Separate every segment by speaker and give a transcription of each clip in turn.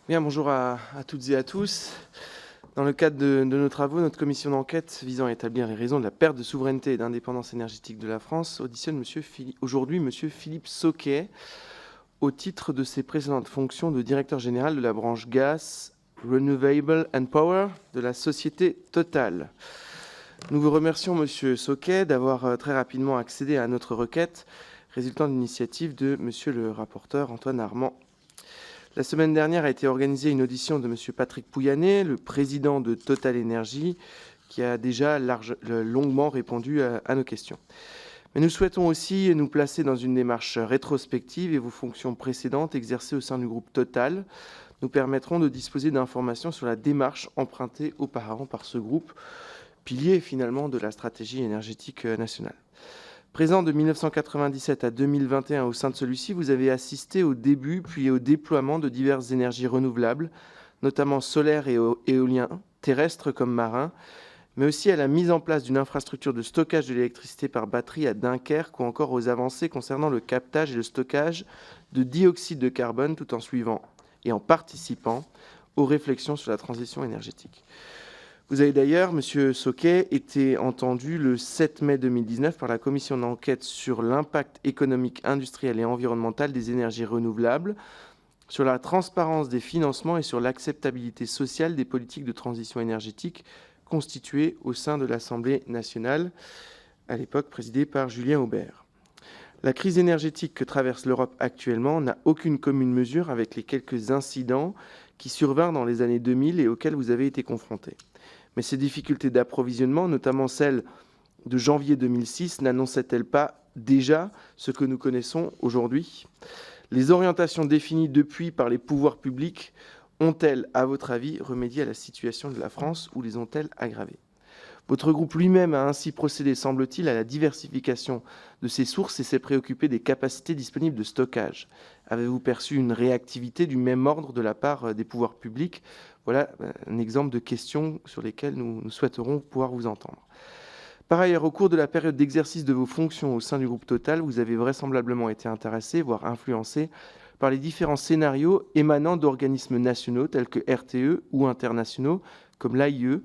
Speaker 1: Bien, bonjour à toutes et à tous. Dans le cadre de nos travaux, notre commission d'enquête visant à établir les raisons de la perte de souveraineté et d'indépendance énergétique de la France auditionne aujourd'hui M. Philippe Sauquet au titre de ses précédentes fonctions de directeur général de la branche Gas, Renewable and Power de la société Total. Nous vous remercions, M. Sauquet, d'avoir très rapidement accédé à notre requête, résultant de l'initiative de M. le rapporteur Antoine Armand. La semaine dernière a été organisée une audition de M. Patrick Pouyanné, le président de Total Énergie, qui a déjà longuement répondu à nos questions. Mais nous souhaitons aussi nous placer dans une démarche rétrospective et vos fonctions précédentes exercées au sein du groupe Total nous permettront de disposer d'informations sur la démarche empruntée auparavant par ce groupe, pilier finalement de la stratégie énergétique nationale. Présent de 1997 à 2021 au sein de celui-ci, vous avez assisté au début puis au déploiement de diverses énergies renouvelables, notamment solaires et éoliens, terrestres comme marins, mais aussi à la mise en place d'une infrastructure de stockage de l'électricité par batterie à Dunkerque ou encore aux avancées concernant le captage et le stockage de dioxyde de carbone tout en suivant et en participant aux réflexions sur la transition énergétique. Vous avez d'ailleurs, M. Sauquet, été entendu le 7 mai 2019 par la commission d'enquête sur l'impact économique, industriel et environnemental des énergies renouvelables, sur la transparence des financements et sur l'acceptabilité sociale des politiques de transition énergétique constituées au sein de l'Assemblée nationale, à l'époque présidée par Julien Aubert. La crise énergétique que traverse l'Europe actuellement n'a aucune commune mesure avec les quelques incidents qui survinrent dans les années 2000 et auxquels vous avez été confrontés. Mais ces difficultés d'approvisionnement, notamment celles de janvier 2006, n'annonçaient-elles pas déjà ce que nous connaissons aujourd'hui ? Les orientations définies depuis par les pouvoirs publics ont-elles, à votre avis, remédié à la situation de la France ou les ont-elles aggravées ? Votre groupe lui-même a ainsi procédé, semble-t-il, à la diversification de ses sources et s'est préoccupé des capacités disponibles de stockage. Avez-vous perçu une réactivité du même ordre de la part des pouvoirs publics ? Voilà un exemple de questions sur lesquelles nous souhaiterons pouvoir vous entendre. Par ailleurs, au cours de la période d'exercice de vos fonctions au sein du groupe Total, vous avez vraisemblablement été intéressé, voire influencé, par les différents scénarios émanant d'organismes nationaux tels que RTE ou internationaux comme l'AIE.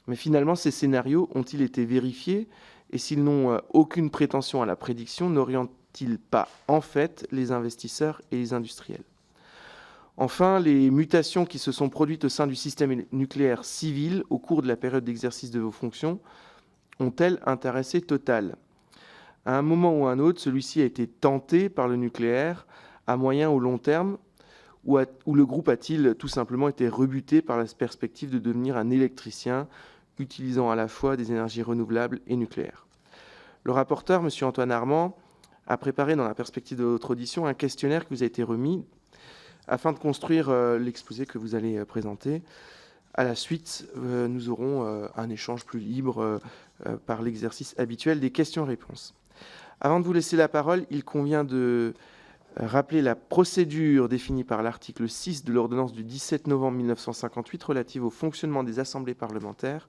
Speaker 1: Mais finalement, ces scénarios ont-ils été vérifiés ? Et s'ils n'ont aucune prétention à la prédiction, n'orientent-ils pas en fait les investisseurs et les industriels ? Enfin, les mutations qui se sont produites au sein du système nucléaire civil au cours de la période d'exercice de vos fonctions ont-elles intéressé Total ? À un moment ou à un autre, celui-ci a été tenté par le nucléaire à moyen ou long terme, ou le groupe a-t-il tout simplement été rebuté par la perspective de devenir un électricien utilisant à la fois des énergies renouvelables et nucléaires ? Le rapporteur, M. Antoine Armand, a préparé dans la perspective de votre audition un questionnaire qui vous a été remis afin de construire l'exposé que vous allez présenter. À la suite, nous aurons un échange plus libre par l'exercice habituel des questions-réponses. Avant de vous laisser la parole, il convient de rappeler la procédure définie par l'article 6 de l'ordonnance du 17 novembre 1958 relative au fonctionnement des assemblées parlementaires.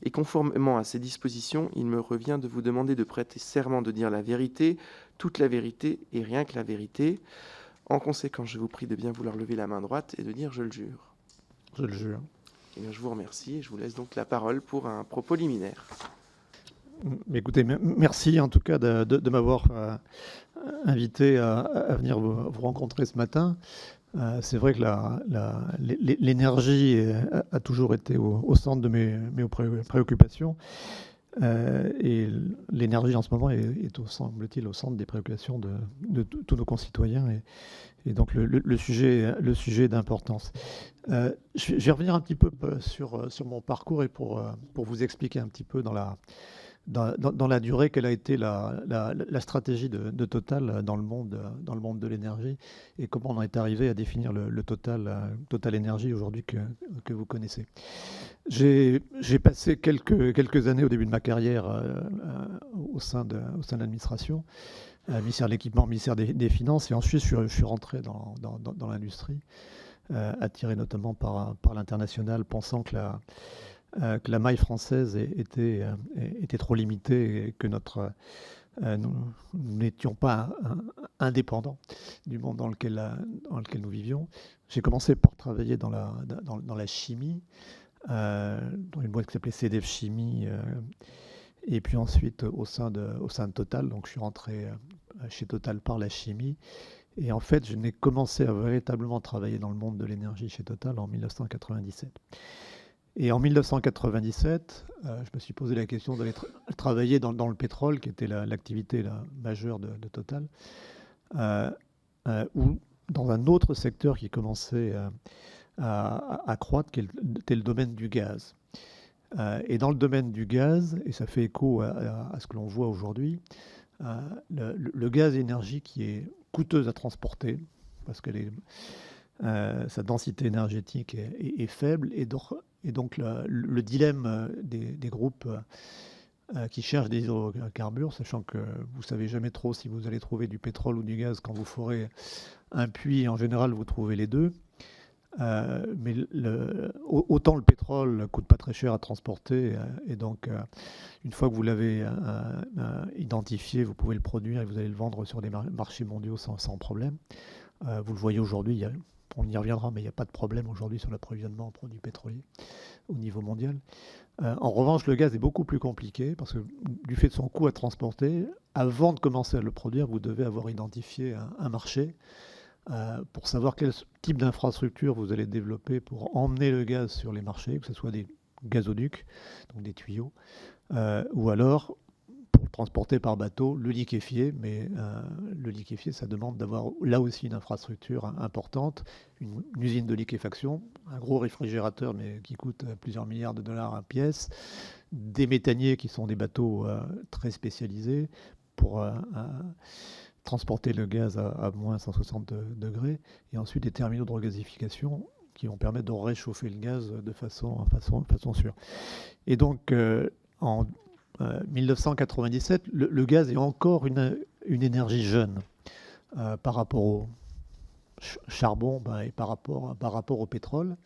Speaker 1: Et conformément à ces dispositions, il me revient de vous demander de prêter serment de dire la vérité, toute la vérité et rien que la vérité. En conséquence, je vous prie de bien vouloir lever la main droite et de dire « je le jure ».
Speaker 2: Je le jure.
Speaker 1: Eh bien, je vous remercie et je vous laisse donc la parole pour un propos liminaire.
Speaker 2: Écoutez, merci en tout cas de m'avoir invité à venir vous rencontrer ce matin. C'est vrai que l'énergie a toujours été au centre de mes préoccupations. Et l'énergie en ce moment est semble-t-il, au centre des préoccupations de tous nos concitoyens. Et donc le sujet est d'importance. Je vais revenir un petit peu sur mon parcours et pour vous expliquer un petit peu dans la durée quelle a été la stratégie de Total dans le monde de l'énergie et comment on en est arrivé à définir le Total Énergie aujourd'hui que vous connaissez. J'ai passé quelques années au début de ma carrière au sein de l'administration, ministère de l'Équipement, ministère des Finances, et ensuite je suis rentré dans l'industrie, attiré notamment par l'international, pensant que la maille française était trop limitée et que nous n'étions pas indépendant du monde dans lequel nous vivions. J'ai commencé par travailler dans la chimie, dans une boîte qui s'appelait CDF Chimie, et puis ensuite au sein de Total. Donc je suis rentré chez Total par la chimie. Et en fait, je n'ai commencé à véritablement travailler dans le monde de l'énergie chez Total en 1997. Et en 1997, je me suis posé la question d'aller travailler dans le pétrole, qui était l'activité majeure de Total, ou dans un autre secteur qui commençait à croître, qui était le domaine du gaz. Et dans le domaine du gaz, et ça fait écho à ce que l'on voit aujourd'hui, le gaz énergie qui est coûteuse à transporter, parce que sa densité énergétique est faible, et donc le dilemme des groupes qui cherchent des hydrocarbures, sachant que vous ne savez jamais trop si vous allez trouver du pétrole ou du gaz quand vous forez un puits, en général vous trouvez les deux. Mais autant le pétrole coûte pas très cher à transporter, et donc une fois que vous l'avez identifié, vous pouvez le produire et vous allez le vendre sur des marchés mondiaux sans problème. Vous le voyez aujourd'hui, on y reviendra, mais il n'y a pas de problème aujourd'hui sur l'approvisionnement en produits pétroliers au niveau mondial. En revanche, le gaz est beaucoup plus compliqué parce que du fait de son coût à transporter, avant de commencer à le produire, vous devez avoir identifié un marché pour savoir quel type d'infrastructure vous allez développer pour emmener le gaz sur les marchés, que ce soit des gazoducs, donc des tuyaux, ou alors pour le transporter par bateau, le liquéfier. Mais le liquéfier, ça demande d'avoir là aussi une infrastructure importante, une usine de liquéfaction, un gros réfrigérateur mais qui coûte plusieurs milliards de dollars à pièce, des méthaniers qui sont des bateaux très spécialisés pour transporter le gaz à moins 160 degrés, et ensuite des terminaux de regasification qui vont permettre de réchauffer le gaz de façon sûre. Et donc, en 1997, le gaz est encore une énergie jeune par rapport au charbon et par rapport au pétrole.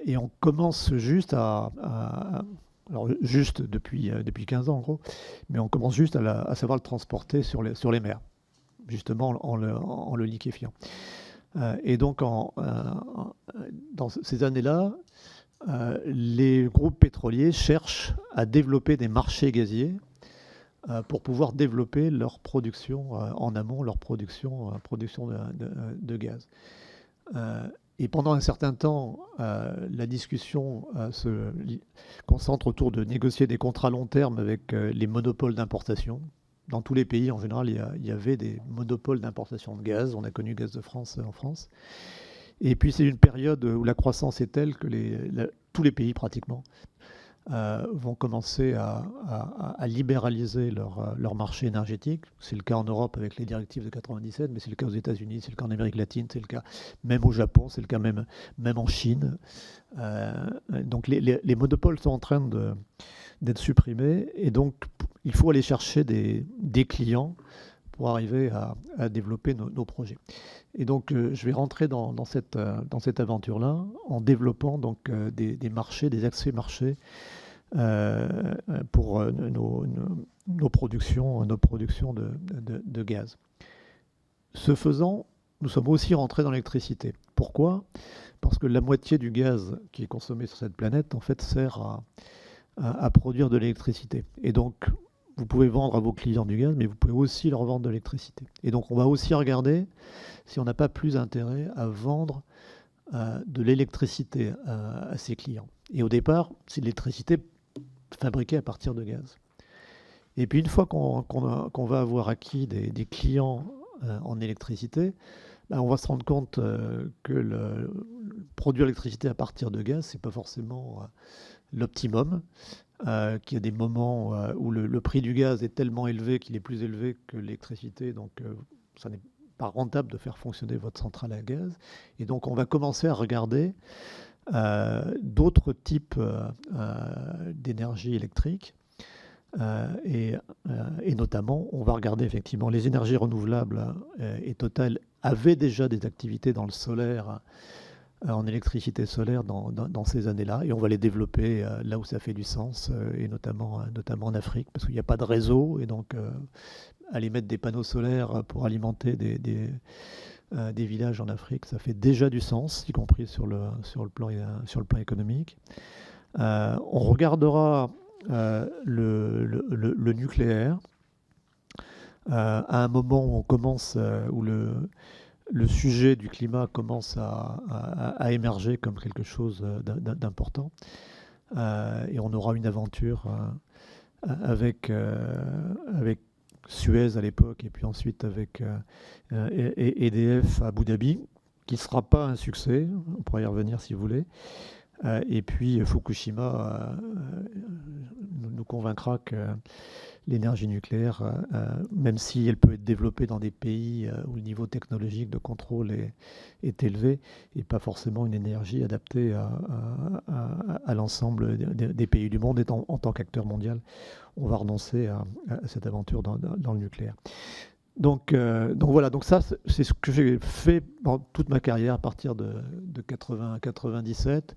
Speaker 2: Et on commence juste alors juste depuis 15 ans en gros, mais on commence juste à savoir le transporter sur les mers, justement en le liquéfiant. Et donc dans ces années-là, les groupes pétroliers cherchent à développer des marchés gaziers pour pouvoir développer leur production en amont, leur production de gaz. Et pendant un certain temps, la discussion se concentre autour de négocier des contrats long terme avec les monopoles d'importation. Dans tous les pays, en général, il y avait des monopoles d'importation de gaz. On a connu Gaz de France en France. Et puis, c'est une période où la croissance est telle que tous les pays, pratiquement, vont commencer à libéraliser leur marché énergétique. C'est le cas en Europe avec les directives de 97, mais c'est le cas aux États-Unis, c'est le cas en Amérique latine, c'est le cas même au Japon, c'est le cas même en Chine. Donc les monopoles sont en train d'être supprimés, et donc il faut aller chercher des clients pour arriver à développer nos projets. Et donc je vais rentrer dans cette aventure-là en développant donc des marchés, des accès marchés pour nos productions de gaz. Ce faisant, nous sommes aussi rentrés dans l'électricité. Pourquoi ? Parce que la moitié du gaz qui est consommé sur cette planète, en fait, sert à produire de l'électricité. Et donc, vous pouvez vendre à vos clients du gaz, mais vous pouvez aussi leur vendre de l'électricité. Et donc, on va aussi regarder si on n'a pas plus intérêt à vendre de l'électricité à ses clients. Et au départ, c'est de l'électricité fabriquée à partir de gaz. Et puis, une fois qu'on va avoir acquis des clients en électricité, on va se rendre compte que produire l'électricité à partir de gaz, c'est pas forcément l'optimum. Qu'il y a des moments où le prix du gaz est tellement élevé qu'il est plus élevé que l'électricité, donc ça n'est pas rentable de faire fonctionner votre centrale à gaz. Et donc on va commencer à regarder d'autres types d'énergie électrique, et notamment on va regarder effectivement les énergies renouvelables, et Total avait déjà des activités dans le solaire, en électricité solaire dans ces années-là, et on va les développer là où ça fait du sens, et notamment en Afrique, parce qu'il n'y a pas de réseau, et donc aller mettre des panneaux solaires pour alimenter des villages en Afrique, ça fait déjà du sens, y compris sur le plan économique. On regardera le nucléaire à un moment où on commence, où le sujet du climat commence à émerger comme quelque chose d'important. Et on aura une aventure avec Suez à l'époque, et puis ensuite avec EDF à Abu Dhabi, qui ne sera pas un succès, on pourra y revenir si vous voulez. Et puis Fukushima nous convaincra que l'énergie nucléaire, même si elle peut être développée dans des pays où le niveau technologique de contrôle est élevé, n'est pas forcément une énergie adaptée à l'ensemble des pays du monde. Et en tant qu'acteur mondial, on va renoncer à cette aventure dans le nucléaire. Donc voilà, donc ça c'est ce que j'ai fait dans toute ma carrière à partir de 97.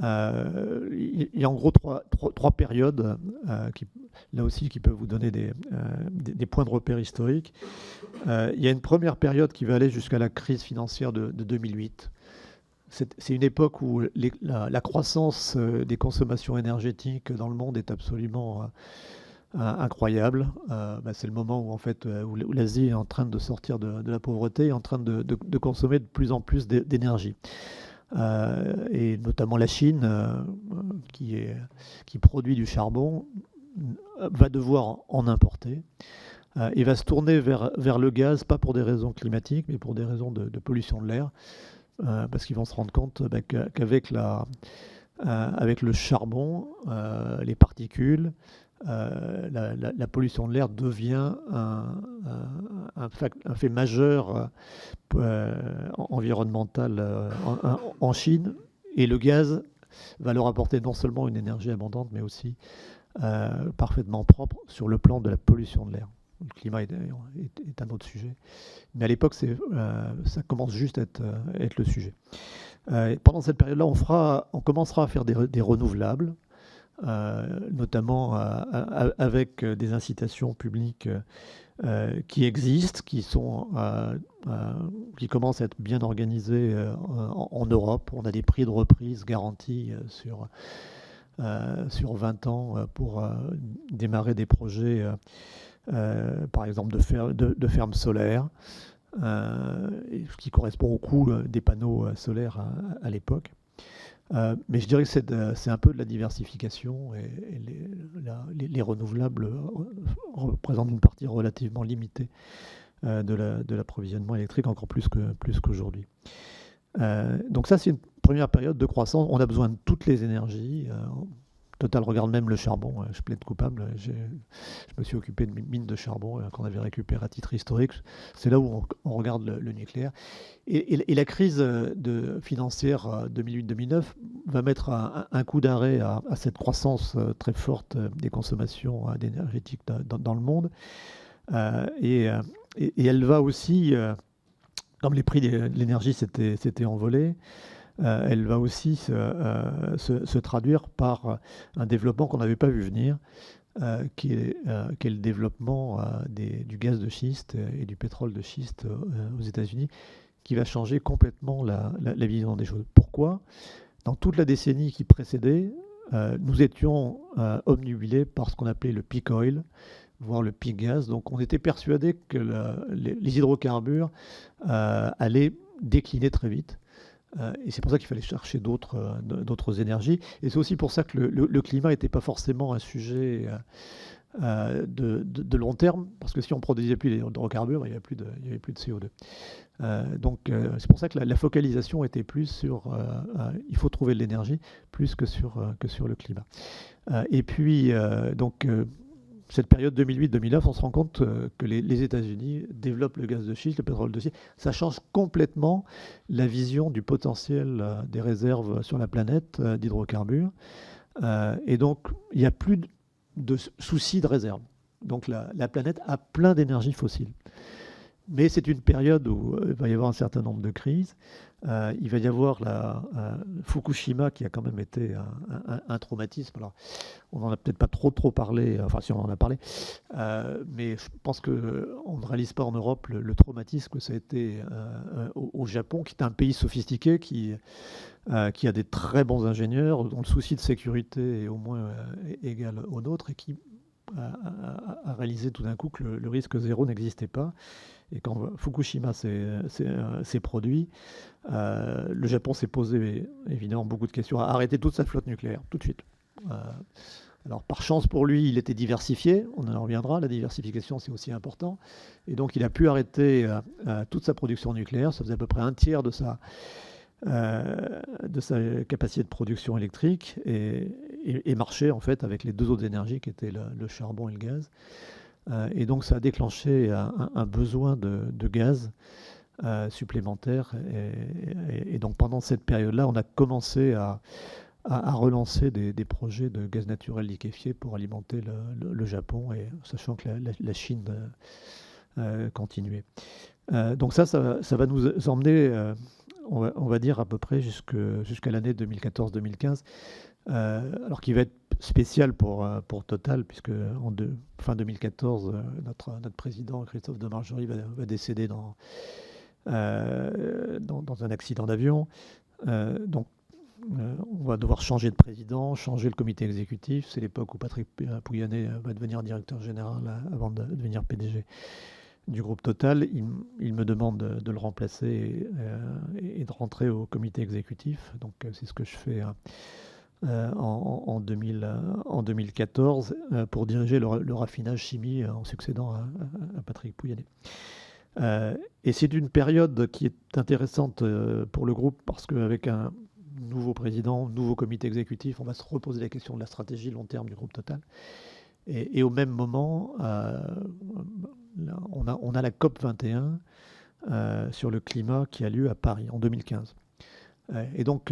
Speaker 2: Il y a en gros trois périodes qui, là aussi, qui peuvent vous donner des points de repère historiques. Il y a une première période qui va aller jusqu'à la crise financière de 2008. C'est une époque où la croissance des consommations énergétiques dans le monde est absolument incroyable. C'est le moment où, en fait, où l'Asie est en train de sortir de la pauvreté et en train de consommer de plus en plus d'énergie. Et notamment la Chine, qui produit du charbon, va devoir en importer et va se tourner vers le gaz, pas pour des raisons climatiques, mais pour des raisons de pollution de l'air, parce qu'ils vont se rendre compte qu'avec avec le charbon, les particules, la pollution de l'air devient un fait majeur environnemental en Chine, et le gaz va leur apporter non seulement une énergie abondante, mais aussi parfaitement propre sur le plan de la pollution de l'air. Le climat est un autre sujet, mais à l'époque ça commence juste à être le sujet. Pendant cette période-là, on commencera à faire des renouvelables, notamment avec des incitations publiques qui existent, qui commencent à être bien organisées en Europe. On a des prix de reprise garantis sur 20 ans pour démarrer des projets, par exemple de fermes solaires, ce qui correspond au coût des panneaux solaires à l'époque. Mais je dirais que c'est un peu de la diversification, et les renouvelables représentent une partie relativement limitée de l'approvisionnement électrique, encore plus qu'aujourd'hui. Donc ça, c'est une première période de croissance. On a besoin de toutes les énergies. Total regarde même le charbon, je plaide coupable. Je me suis occupé de mines de charbon qu'on avait récupérées à titre historique. C'est là où on regarde le nucléaire. Et la crise financière 2008-2009 va mettre un coup d'arrêt à cette croissance très forte des consommations énergétiques dans le monde. Et elle va aussi, comme les prix de l'énergie s'étaient envolés, elle va aussi se traduire par un développement qu'on n'avait pas vu venir, qui est le développement du gaz de schiste et du pétrole de schiste aux États-Unis, qui va changer complètement la vision des choses. Pourquoi ? Dans toute la décennie qui précédait, nous étions obnubilés par ce qu'on appelait le peak oil, voire le peak gaz. Donc on était persuadé que les hydrocarbures allaient décliner très vite. Et c'est pour ça qu'il fallait chercher d'autres énergies. Et c'est aussi pour ça que le climat n'était pas forcément un sujet de long terme, parce que si on ne produisait plus d'hydrocarbures, il n'y avait plus de CO2. Donc c'est pour ça que la focalisation était plus sur il faut trouver de l'énergie, plus que sur le climat. Et puis cette période 2008-2009, on se rend compte que les États-Unis développent le gaz de schiste, le pétrole de schiste. Ça change complètement la vision du potentiel des réserves sur la planète d'hydrocarbures. Et donc, il n'y a plus de soucis de réserve. Donc, la planète a plein d'énergie fossile. Mais c'est une période où il va y avoir un certain nombre de crises. Il va y avoir Fukushima qui a quand même été un traumatisme. Alors, on n'en a peut-être pas trop parlé, enfin si on en a parlé, mais je pense qu'on ne réalise pas en Europe le traumatisme que ça a été au Japon, qui est un pays sophistiqué, qui a des très bons ingénieurs, dont le souci de sécurité est au moins égal au nôtre, et qui a réalisé tout d'un coup que le risque zéro n'existait pas. Et quand Fukushima s'est produit, le Japon s'est posé évidemment beaucoup de questions, a arrêté toute sa flotte nucléaire, tout de suite. Alors par chance pour lui, il était diversifié, on en reviendra, la diversification c'est aussi important. Et donc il a pu arrêter toute sa production nucléaire, ça faisait à peu près un tiers de sa capacité de production électrique, et marcher en fait avec les deux autres énergies qui étaient le charbon et le gaz. Et donc ça a déclenché un besoin de gaz supplémentaire. Et donc pendant cette période-là, on a commencé à relancer des projets de gaz naturel liquéfié pour alimenter le Japon, et sachant que la Chine continuait. Donc ça va nous emmener, on va dire à peu près jusqu'à l'année 2014-2015. Alors qui va être spécial pour Total, puisque fin 2014, notre président Christophe Demargerie va décéder dans un accident d'avion. Donc on va devoir changer de président, changer le comité exécutif. C'est l'époque où Patrick Pouyanné va devenir directeur général avant de devenir PDG du groupe Total. Il me demande de le remplacer et de rentrer au comité exécutif. Donc c'est ce que je fais en 2014 pour diriger le raffinage chimie en succédant à Patrick Pouyanné. Et c'est une période qui est intéressante pour le groupe, parce qu'avec un nouveau président, nouveau comité exécutif, on va se reposer la question de la stratégie long terme du groupe Total. Et au même moment, on a la COP 21 sur le climat qui a lieu à Paris en 2015. Et donc,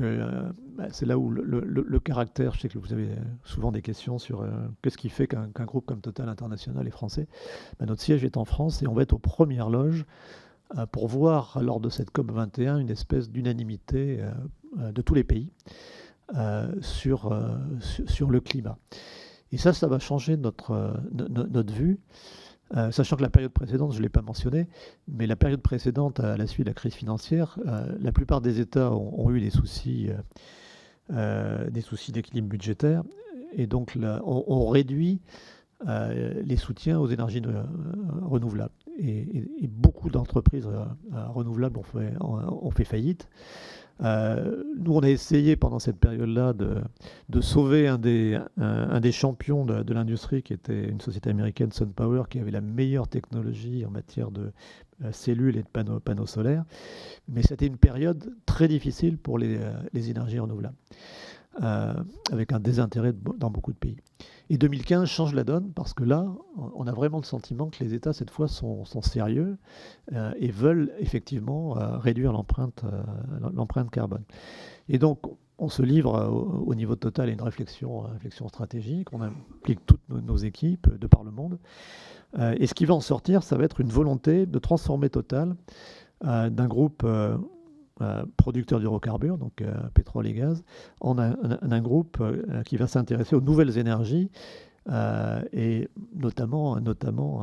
Speaker 2: c'est là où le caractère, je sais que vous avez souvent des questions sur qu'est-ce qui fait qu'un groupe comme Total International est français. Notre siège est en France et on va être aux premières loges pour voir, lors de cette COP 21, une espèce d'unanimité de tous les pays sur le climat. Et ça va changer notre vue. Sachant que la période précédente, je ne l'ai pas mentionné, mais la période précédente à la suite de la crise financière, la plupart des États ont eu des soucis d'équilibre budgétaire, et donc là, on réduit les soutiens aux énergies renouvelables. Et beaucoup d'entreprises renouvelables ont fait faillite. Nous, on a essayé pendant cette période-là de sauver un des champions de l'industrie, qui était une société américaine, SunPower, qui avait la meilleure technologie en matière de cellules et de panneaux solaires. Mais c'était une période très difficile pour les énergies renouvelables, avec un désintérêt dans beaucoup de pays. Et 2015 change la donne, parce que là, on a vraiment le sentiment que les États, cette fois, sont sérieux et veulent effectivement réduire l'empreinte carbone. Et donc, on se livre au niveau de Total à une réflexion stratégique. On implique toutes nos équipes de par le monde. Et ce qui va en sortir, ça va être une volonté de transformer Total d'un groupe producteur d'hydrocarbures, donc pétrole et gaz, en un groupe qui va s'intéresser aux nouvelles énergies et notamment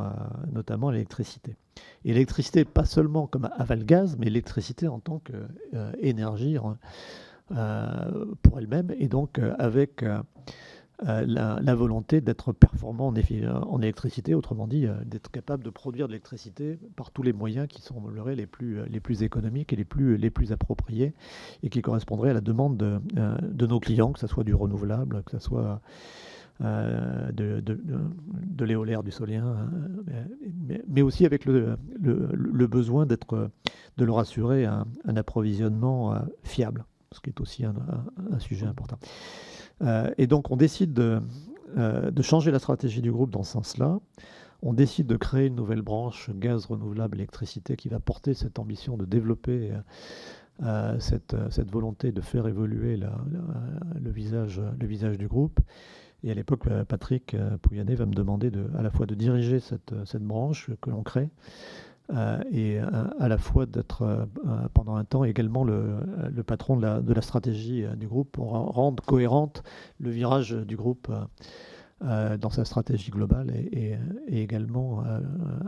Speaker 2: à l'électricité. Et l'électricité, pas seulement comme aval gaz, mais l'électricité en tant qu'énergie pour elle-même, et donc avec la volonté d'être performant en électricité, autrement dit, d'être capable de produire de l'électricité par tous les moyens qui sembleraient les plus économiques et les plus appropriés, et qui correspondraient à la demande de nos clients, que ce soit du renouvelable, que ce soit de l'éolaire, du solien, mais aussi avec le besoin de leur assurer un approvisionnement fiable, ce qui est aussi un sujet important. Et donc on décide de changer la stratégie du groupe dans ce sens-là. On décide de créer une nouvelle branche gaz renouvelable électricité qui va porter cette ambition de développer cette volonté de faire évoluer le visage du groupe. Et à l'époque, Patrick Pouyanné va me demander à la fois de diriger cette branche que l'on crée, et à la fois d'être pendant un temps également le patron de la stratégie du groupe pour rendre cohérente le virage du groupe dans sa stratégie globale et également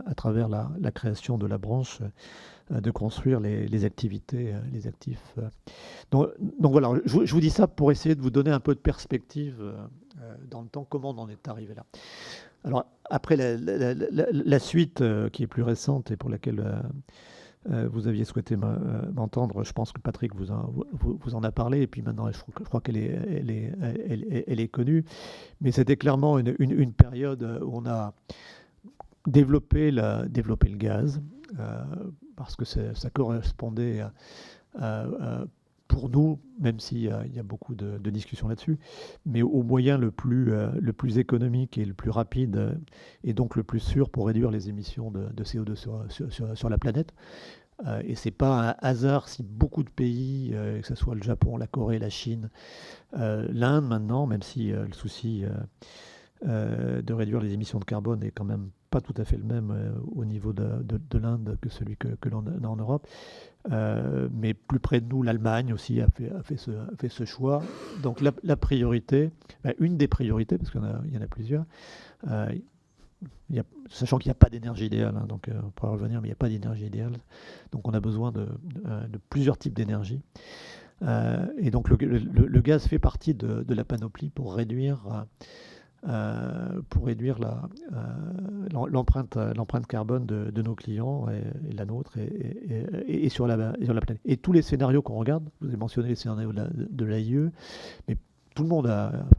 Speaker 2: à travers la création de la branche de construire les activités, les actifs. Donc voilà, je vous dis ça pour essayer de vous donner un peu de perspective dans le temps, comment on en est arrivé là. Alors après la suite qui est plus récente et pour laquelle vous aviez souhaité m'entendre, je pense que Patrick vous en a parlé, et puis maintenant je crois qu'elle est connue, mais c'était clairement une période où on a développé le gaz, parce que ça correspondait pour nous, même s'il y a beaucoup de discussions là-dessus, mais au moyen le plus économique et le plus rapide, et donc le plus sûr pour réduire les émissions de CO2 sur la planète. Et c'est pas un hasard si beaucoup de pays, que ce soit le Japon, la Corée, la Chine, l'Inde maintenant, même si le souci de réduire les émissions de carbone n'est quand même pas tout à fait le même au niveau de l'Inde que celui que l'on a en Europe. Mais plus près de nous, l'Allemagne aussi a fait ce choix. Donc la priorité, une des priorités, parce qu'il y en a plusieurs, sachant qu'il n'y a pas d'énergie idéale, hein, donc on pourra revenir, mais il n'y a pas d'énergie idéale. Donc on a besoin de plusieurs types d'énergie. Et donc le gaz fait partie de la panoplie pour réduire l'empreinte carbone de nos clients et la nôtre et sur la planète. Et tous les scénarios qu'on regarde, vous avez mentionné les scénarios de l'AIE, mais tout le monde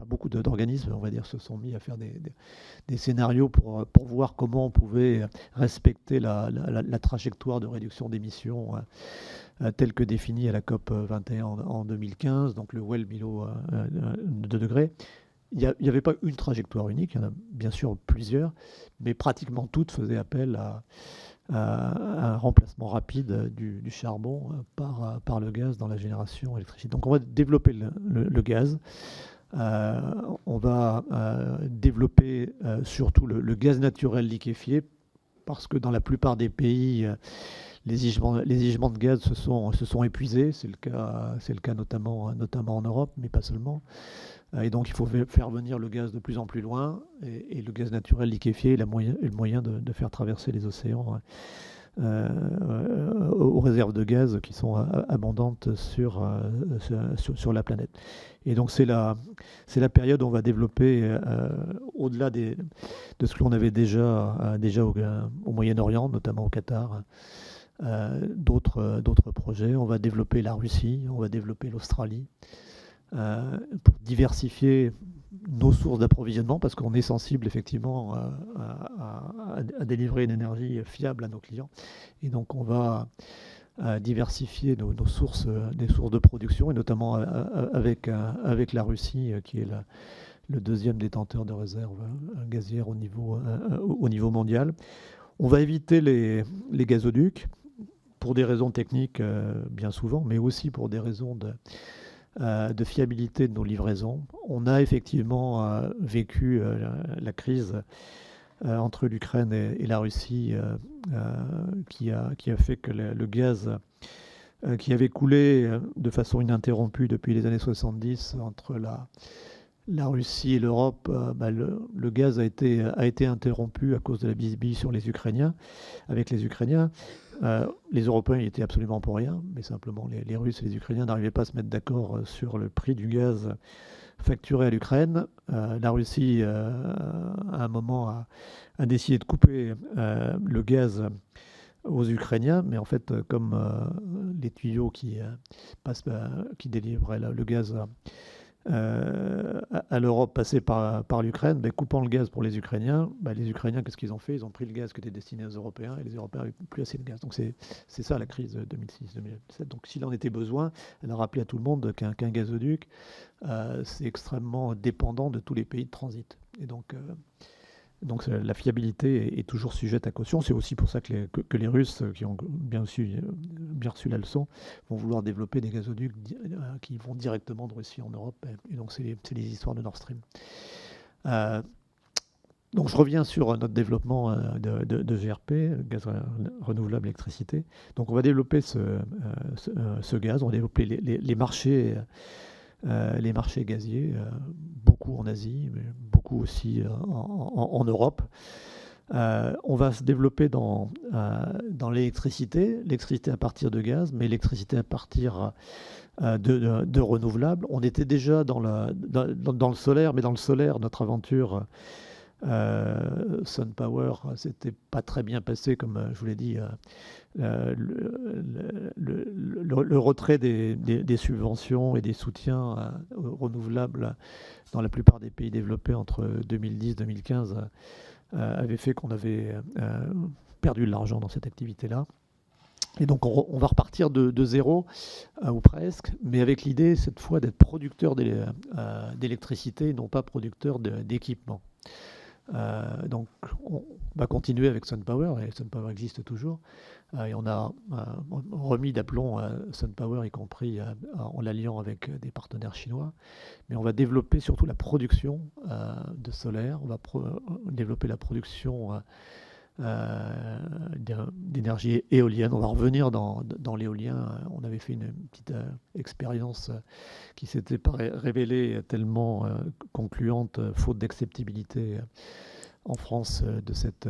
Speaker 2: beaucoup d'organismes, on va dire, se sont mis à faire des scénarios pour voir comment on pouvait respecter la trajectoire de réduction d'émissions telle que définie à la COP 21 en 2015, donc le well below 2 degrés. Il n'y avait pas une trajectoire unique, il y en a bien sûr plusieurs, mais pratiquement toutes faisaient appel à un remplacement rapide du charbon par le gaz dans la génération électrique. Donc on va développer le gaz, on va développer surtout le gaz naturel liquéfié, parce que dans la plupart des pays, les gisements de gaz se sont épuisés, c'est le cas notamment en Europe, mais pas seulement. Et donc il faut faire venir le gaz de plus en plus loin, et le gaz naturel liquéfié est le moyen de faire traverser les océans aux réserves de gaz qui sont abondantes sur la planète. Et donc c'est la période où on va développer, au-delà de ce que l'on avait déjà au Moyen-Orient, notamment au Qatar, d'autres projets. On va développer la Russie, on va développer l'Australie, pour diversifier nos sources d'approvisionnement, parce qu'on est sensible effectivement à délivrer une énergie fiable à nos clients. Et donc on va diversifier nos sources, des sources de production, et notamment avec la Russie, qui est le deuxième détenteur de réserves gazières au niveau mondial. On va éviter les gazoducs, pour des raisons techniques bien souvent, mais aussi pour des raisons de fiabilité de nos livraisons. On a effectivement vécu la crise entre l'Ukraine et la Russie, qui a fait que le gaz qui avait coulé de façon ininterrompue depuis les années 70 entre la Russie et l'Europe, le gaz a été interrompu à cause de la bisbille sur les Ukrainiens, avec les Ukrainiens. Les Européens y étaient absolument pour rien, mais simplement les Russes et les Ukrainiens n'arrivaient pas à se mettre d'accord sur le prix du gaz facturé à l'Ukraine. La Russie, à un moment, a décidé de couper le gaz aux Ukrainiens, mais en fait, comme les tuyaux qui délivraient le gaz à l'Europe passaient par l'Ukraine, coupant le gaz pour les Ukrainiens, les Ukrainiens, qu'est-ce qu'ils ont fait? Ils ont pris le gaz qui était destiné aux Européens, et les Européens n'avaient plus assez de gaz. Donc c'est ça la crise 2006-2007. Donc s'il en était besoin, elle a rappelé à tout le monde qu'un gazoduc, c'est extrêmement dépendant de tous les pays de transit. Et donc la fiabilité est toujours sujette à caution. C'est aussi pour ça que les Russes, qui ont bien reçu la leçon, vont vouloir développer des gazoducs qui vont directement de Russie en Europe. Et donc c'est les histoires de Nord Stream. Donc je reviens sur notre développement de GRP, gaz renouvelable électricité. Donc on va développer ce gaz, on va développer les marchés gaziers, beaucoup en Asie, mais beaucoup aussi en Europe. On va se développer dans l'électricité à partir de gaz, mais l'électricité à partir de renouvelables. On était déjà dans le solaire, mais dans le solaire, notre aventure SunPower, c'était pas très bien passé, comme je vous l'ai dit. Le retrait des subventions et des soutiens renouvelables dans la plupart des pays développés entre 2010 et 2015 avait fait qu'on avait perdu de l'argent dans cette activité-là. Et donc on va repartir de zéro, ou presque, mais avec l'idée cette fois d'être producteur d'électricité, non pas producteur d'équipement. Donc on va continuer avec SunPower, et SunPower existe toujours, et on a remis d'aplomb SunPower, y compris en l'alliant avec des partenaires chinois, mais on va développer surtout la production de solaire, on va développer la production d'énergie éolienne. On va revenir dans l'éolien. On avait fait une petite expérience qui s'était révélée tellement concluante, faute d'acceptabilité en France de cette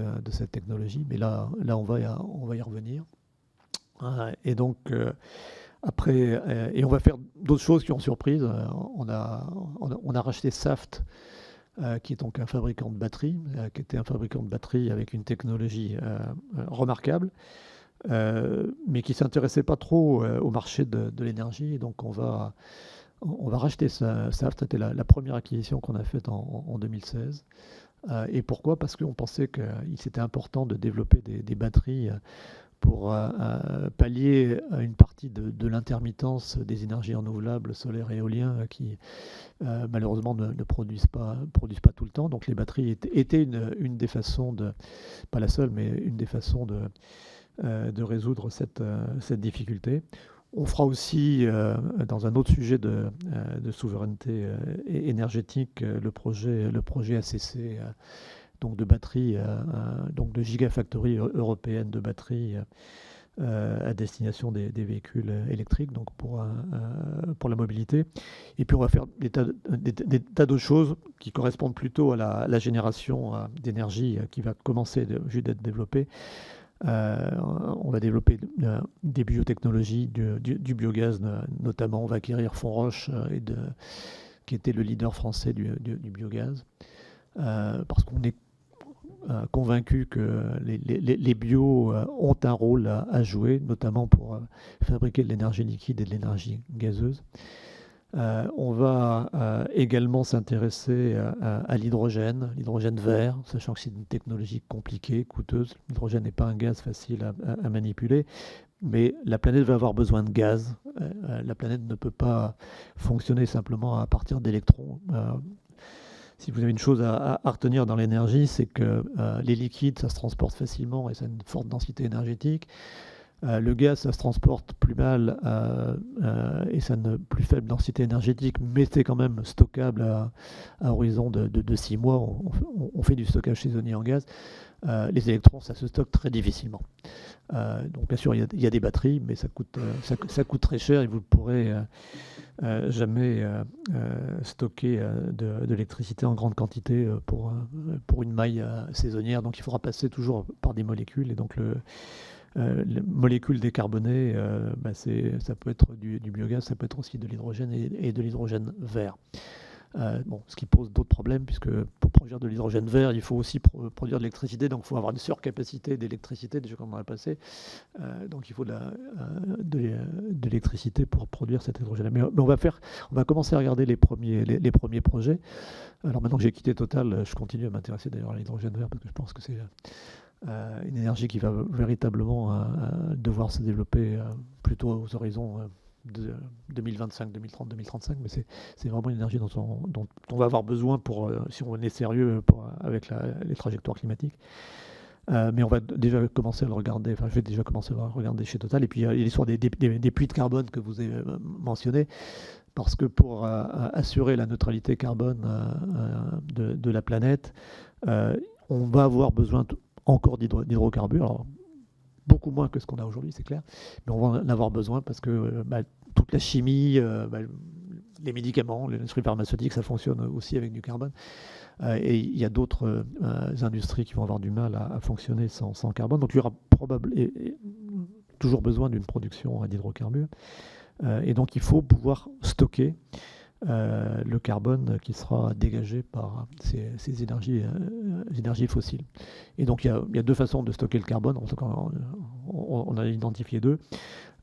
Speaker 2: technologie. Mais là on va y revenir. Et donc après, et on va faire d'autres choses qui ont surprise. On a racheté Saft, qui est donc un fabricant de batteries, qui était un fabricant de batteries avec une technologie remarquable, mais qui ne s'intéressait pas trop au marché de l'énergie. Et donc on va racheter Saft. C'était la première acquisition qu'on a faite en 2016. Et pourquoi? Parce qu'on pensait qu'il c'était important de développer des batteries pour pallier à une partie de l'intermittence des énergies renouvelables, solaires et éoliens, qui malheureusement ne produisent pas tout le temps. Donc les batteries étaient une des façons pas la seule, mais une des façons de résoudre cette difficulté. On fera aussi, dans un autre sujet de souveraineté énergétique, le projet ACC, donc de batteries, donc de gigafactories européennes de batteries à destination des véhicules électriques, donc pour la mobilité. Et puis on va faire des tas d'autres choses qui correspondent plutôt à la génération d'énergie qui va commencer juste d'être développée. On va développer des biotechnologies, du biogaz notamment. On va acquérir Fonroche, qui était le leader français du biogaz, parce qu'on est convaincu que les bios ont un rôle à jouer, notamment pour fabriquer de l'énergie liquide et de l'énergie gazeuse. On va également s'intéresser à l'hydrogène vert, sachant que c'est une technologie compliquée, coûteuse. L'hydrogène n'est pas un gaz facile à manipuler, mais la planète va avoir besoin de gaz. La planète ne peut pas fonctionner simplement à partir d'électrons. Si vous avez une chose à retenir dans l'énergie, c'est que les liquides, ça se transporte facilement et ça a une forte densité énergétique. Le gaz, ça se transporte plus mal et ça a une plus faible densité énergétique, mais c'est quand même stockable à horizon de 6 mois. On fait du stockage saisonnier en gaz. Les électrons, ça se stocke très difficilement. Donc bien sûr, il y a des batteries, mais ça coûte très cher et vous ne pourrez jamais stocker de l'électricité en grande quantité pour une maille saisonnière. Donc il faudra passer toujours par des molécules. Et donc les molécules décarbonées, ça peut être du biogaz, ça peut être aussi de l'hydrogène et de l'hydrogène vert. Ce qui pose d'autres problèmes, puisque pour produire de l'hydrogène vert, il faut aussi produire de l'électricité, donc il faut avoir une surcapacité d'électricité, déjà comme on l'a passé. Donc il faut de l'électricité pour produire cet hydrogène. Mais on va commencer à regarder les premiers projets. Alors maintenant que j'ai quitté Total, je continue à m'intéresser d'ailleurs à l'hydrogène vert, parce que je pense que c'est une énergie qui va véritablement devoir se développer plutôt aux horizons de 2025, 2030, 2035, mais c'est vraiment une énergie dont on va avoir besoin si on est sérieux avec les trajectoires climatiques. Mais on va déjà commencer à le regarder, je vais déjà commencer à le regarder chez Total. Et puis il y a l'histoire des puits de carbone que vous avez mentionné, parce que pour assurer la neutralité carbone de la planète, on va avoir besoin encore d'hydrocarbures. Alors, beaucoup moins que ce qu'on a aujourd'hui, c'est clair, mais on va en avoir besoin parce que toute la chimie, les médicaments, l'industrie pharmaceutique, ça fonctionne aussi avec du carbone. Et il y a d'autres industries qui vont avoir du mal à fonctionner sans carbone. Donc il y aura toujours besoin d'une production d'hydrocarbures. Et donc il faut pouvoir stocker le carbone qui sera dégagé par ces énergies fossiles. Et donc il y a deux façons de stocker le carbone. En tout cas, on a identifié deux.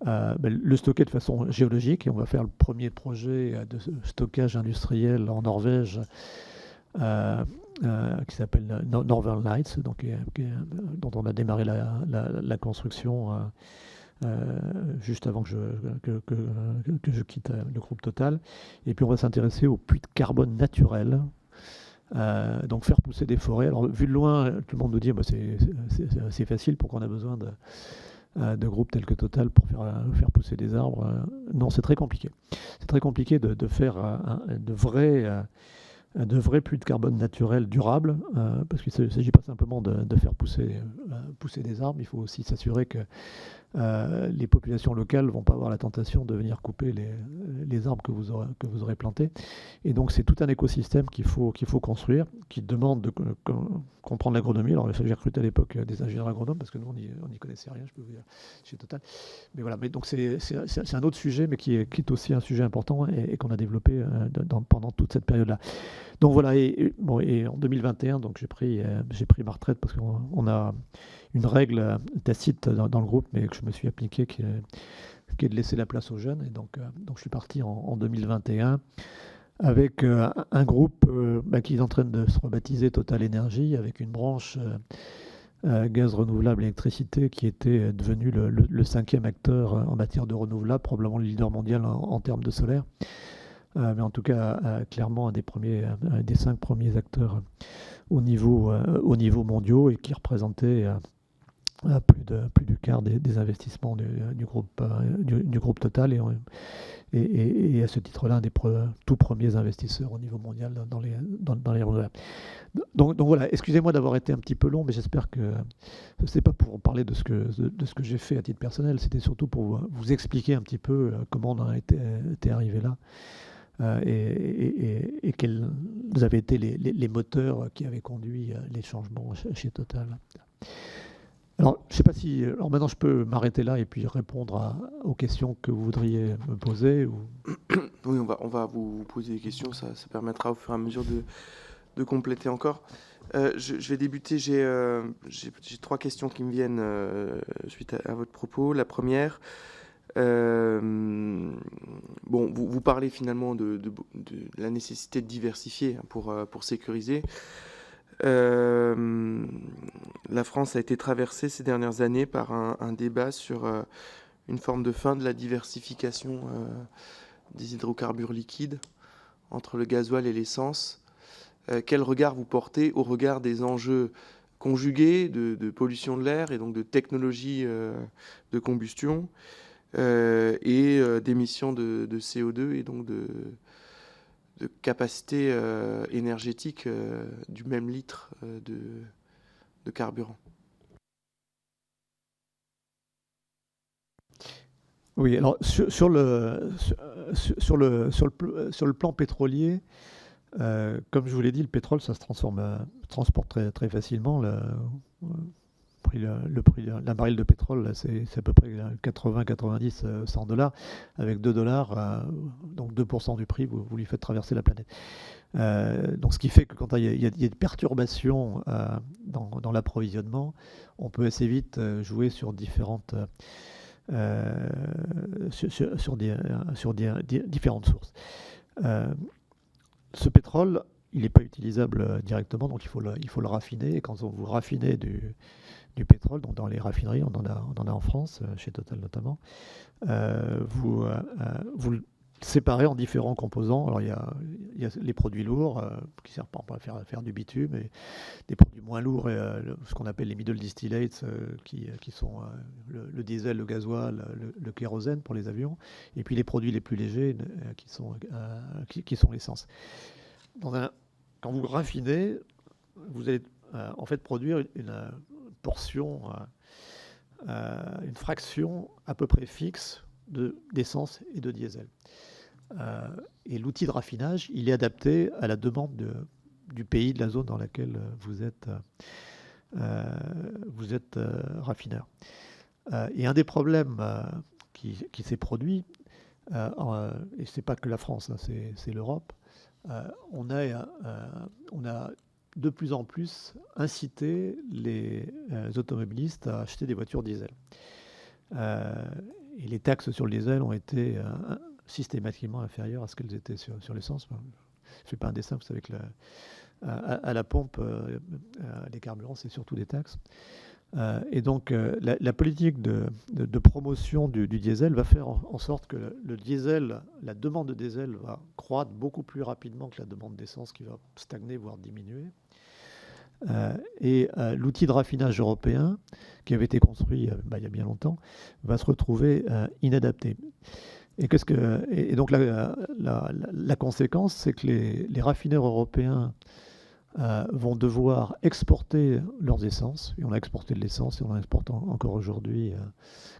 Speaker 2: Le stocker de façon géologique, et on va faire le premier projet de stockage industriel en Norvège qui s'appelle Northern Lights, donc, dont on a démarré la construction juste avant que je quitte le groupe Total. Et puis on va s'intéresser aux puits de carbone naturels. Donc faire pousser des forêts. Alors vu de loin, tout le monde nous dit c'est facile, pourquoi on a besoin de groupes tels que Total pour faire pousser des arbres. Non, c'est très compliqué. C'est très compliqué de faire de vrais puits de carbone naturels durables, parce qu'il ne s'agit pas simplement de faire pousser des arbres, il faut aussi s'assurer que les populations locales ne vont pas avoir la tentation de venir couper les arbres que vous aurez plantés. Et donc c'est tout un écosystème qu'il faut construire, qui demande de comprendre l'agronomie. Alors j'ai recruté à l'époque des ingénieurs agronomes, parce que nous on n'y connaissait rien, je peux vous dire, chez Total. Mais voilà, mais donc c'est un autre sujet, mais qui est aussi un sujet important et qu'on a développé pendant toute cette période-là. Donc voilà, et en 2021, donc j'ai pris ma retraite parce qu'on a une règle tacite dans le groupe, mais que je me suis appliqué, qui est de laisser la place aux jeunes. Et donc je suis parti en 2021 avec un groupe qui est en train de se rebaptiser Total Énergie, avec une branche gaz renouvelable et électricité qui était devenu le 5e acteur en matière de renouvelable, probablement le leader mondial en termes de solaire. Mais en tout cas, clairement un des 5 premiers acteurs au niveau mondiaux, et qui représentait plus du quart des investissements du groupe Total, et à ce titre-là, un des tout premiers investisseurs au niveau mondial dans les renouvelables. Donc voilà, excusez-moi d'avoir été un petit peu long, mais j'espère que ce n'est pas pour parler de ce que j'ai fait à titre personnel, c'était surtout pour vous expliquer un petit peu comment on a été arrivé là. Et quels avaient été les moteurs qui avaient conduit les changements chez Total. Alors, je ne sais pas si... Alors maintenant, je peux m'arrêter là et puis répondre aux questions que vous voudriez me poser.
Speaker 1: Oui, on va vous poser des questions, ça permettra au fur et à mesure de compléter encore. Je vais débuter, j'ai 3 questions qui me viennent suite à votre propos. La première... vous parlez finalement de la nécessité de diversifier pour sécuriser. La France a été traversée ces dernières années par un débat sur une forme de fin de la diversification des hydrocarbures liquides entre le gasoil et l'essence. Quel regard vous portez au regard des enjeux conjugués de pollution de l'air et donc de technologie de combustion et d'émissions de CO2 et donc de capacité énergétique du même litre de carburant?
Speaker 2: Oui, alors sur le plan pétrolier, comme je vous l'ai dit, le pétrole, ça se transporte très, très facilement. Le prix d'un baril de pétrole, là, c'est à peu près 80, 90, 100 $. Avec 2 $, donc 2% du prix, vous lui faites traverser la planète. Donc ce qui fait que quand il y a des perturbations dans l'approvisionnement, on peut assez vite jouer sur différentes différentes sources. Ce pétrole, il n'est pas utilisable directement, donc il faut le raffiner. Et quand vous raffinez du pétrole, donc dans les raffineries, on en a en France, chez Total notamment, vous le séparez en différents composants. Alors il y a les produits lourds qui servent par exemple à faire du bitume, et des produits moins lourds, ce qu'on appelle les middle distillates, qui sont le diesel, le gasoil, le kérosène pour les avions, et puis les produits les plus légers qui sont l'essence. Quand vous raffinez, vous allez en fait produire une portion, une fraction à peu près fixe d'essence et de diesel. Et l'outil de raffinage, il est adapté à la demande du pays, de la zone dans laquelle vous êtes raffineur. Et un des problèmes qui s'est produit, et ce n'est pas que la France, hein, c'est l'Europe, on a de plus en plus incité les automobilistes à acheter des voitures diesel. Et les taxes sur le diesel ont été systématiquement inférieures à ce qu'elles étaient sur l'essence. Je ne fais pas un dessin, vous savez que à la pompe, les carburants, c'est surtout des taxes. Et donc, la politique de promotion du diesel va faire en sorte que le diesel, la demande de diesel va croître beaucoup plus rapidement que la demande d'essence qui va stagner, voire diminuer. Et l'outil de raffinage européen, qui avait été construit il y a bien longtemps, va se retrouver inadapté. Et donc, la conséquence, c'est que les raffineurs européens vont devoir exporter leurs essences, et on a exporté de l'essence, et on en exporte encore aujourd'hui,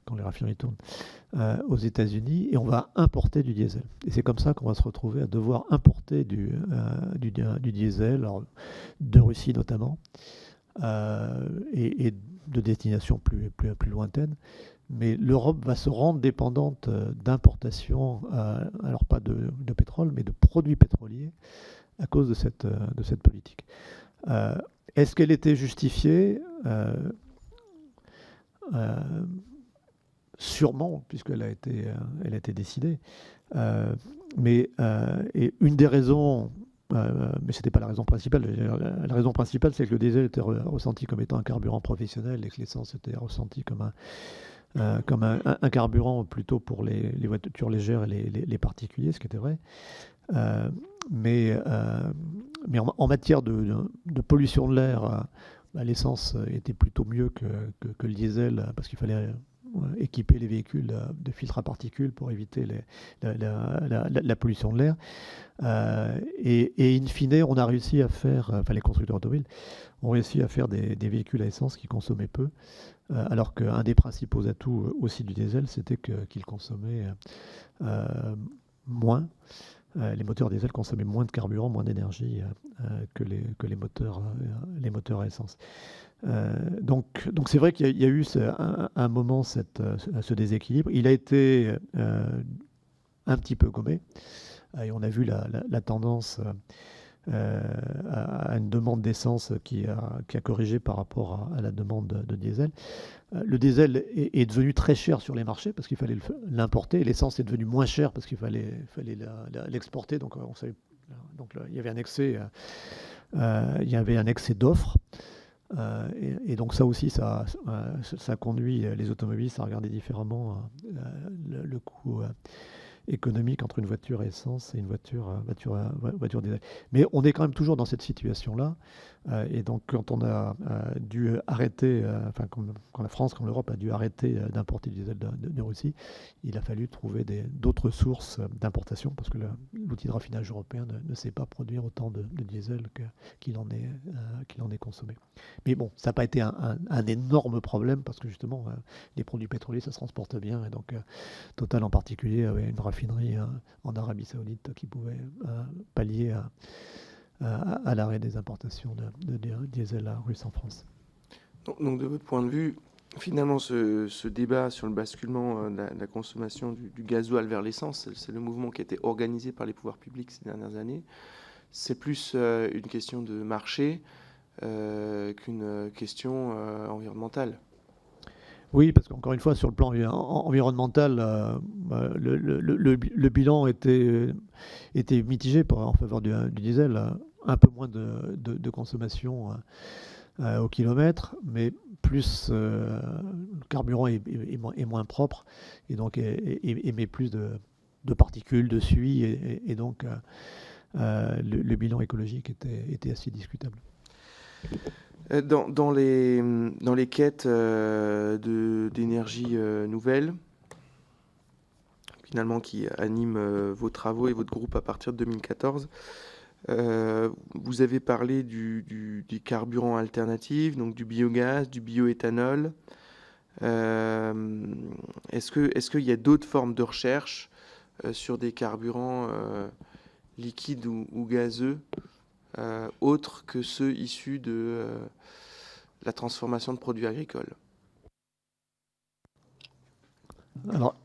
Speaker 2: quand les raffineries tournent, aux États-Unis, et on va importer du diesel. Et c'est comme ça qu'on va se retrouver à devoir importer du diesel, alors, de Russie notamment, et de destinations plus lointaines. Mais l'Europe va se rendre dépendante d'importations, alors pas de pétrole, mais de produits pétroliers, à cause de cette politique. Est-ce qu'elle était justifiée? Sûrement, puisqu'elle a été décidée. Et une des raisons, mais ce n'était pas la raison principale, la raison principale, c'est que le diesel était ressenti comme étant un carburant professionnel et que l'essence était ressentie comme un carburant plutôt pour les voitures légères et les particuliers, ce qui était vrai. Mais en matière de pollution de l'air, l'essence était plutôt mieux que le diesel, parce qu'il fallait équiper les véhicules de filtres à particules pour éviter la pollution de l'air. Et in fine, on a réussi à faire, les constructeurs automobiles ont réussi à faire des véhicules à essence qui consommaient peu, alors qu'un des principaux atouts aussi du diesel, c'était qu'il consommait moins. Les moteurs diesel consommaient moins de carburant, moins d'énergie que les moteurs à essence. Donc c'est vrai qu'il y a eu un moment ce déséquilibre. Il a été un petit peu gommé, et on a vu la tendance à une demande d'essence qui a corrigé par rapport à la demande de diesel. Le diesel est devenu très cher sur les marchés parce qu'il fallait l'importer. L'essence est devenue moins chère parce qu'il fallait l'exporter. Donc, il y avait un excès d'offres. Et donc ça aussi, ça conduit les automobilistes à regarder différemment le coût économique entre une voiture à essence et une voiture diesel. Mais on est quand même toujours dans cette situation-là. Et donc, quand on a dû arrêter, quand la France, comme l'Europe a dû arrêter d'importer du diesel de Russie, il a fallu trouver d'autres sources d'importation parce que l'outil de raffinage européen ne sait pas produire autant de diesel qu'il en est consommé. Mais bon, ça n'a pas été un énorme problème parce que justement, les produits pétroliers, ça se transporte bien. Et donc, Total en particulier avait une raffinerie en Arabie Saoudite qui pouvait pallier à l'arrêt des importations de diesel russe en France.
Speaker 1: Donc de votre point de vue, finalement, ce débat sur le basculement de la consommation du gasoil vers l'essence, c'est le mouvement qui a été organisé par les pouvoirs publics ces dernières années. C'est plus une question de marché qu'une question environnementale.
Speaker 2: Oui, parce qu'encore une fois, sur le plan environnemental, le bilan était mitigé en faveur du diesel. Un peu moins de consommation au kilomètre, mais plus le carburant est moins propre et donc émet plus de particules, de suie, et donc le bilan écologique était assez discutable.
Speaker 1: Dans les quêtes d'énergie nouvelle, finalement qui animent vos travaux et votre groupe à partir de 2014, Vous avez parlé des carburants alternatifs, donc du biogaz, du bioéthanol. Est-ce qu'il y a d'autres formes de recherche sur des carburants liquides ou gazeux autres que ceux issus de la transformation de produits agricoles?
Speaker 2: Alors,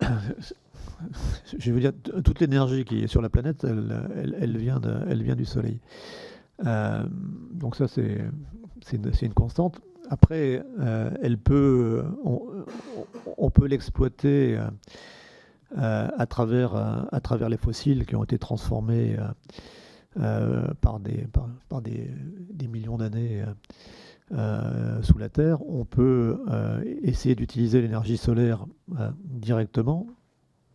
Speaker 2: je veux dire, toute l'énergie qui est sur la planète, elle vient du Soleil. Donc ça, c'est une constante. Après, on peut l'exploiter à travers les fossiles qui ont été transformés par des millions d'années sous la Terre. On peut essayer d'utiliser l'énergie solaire directement.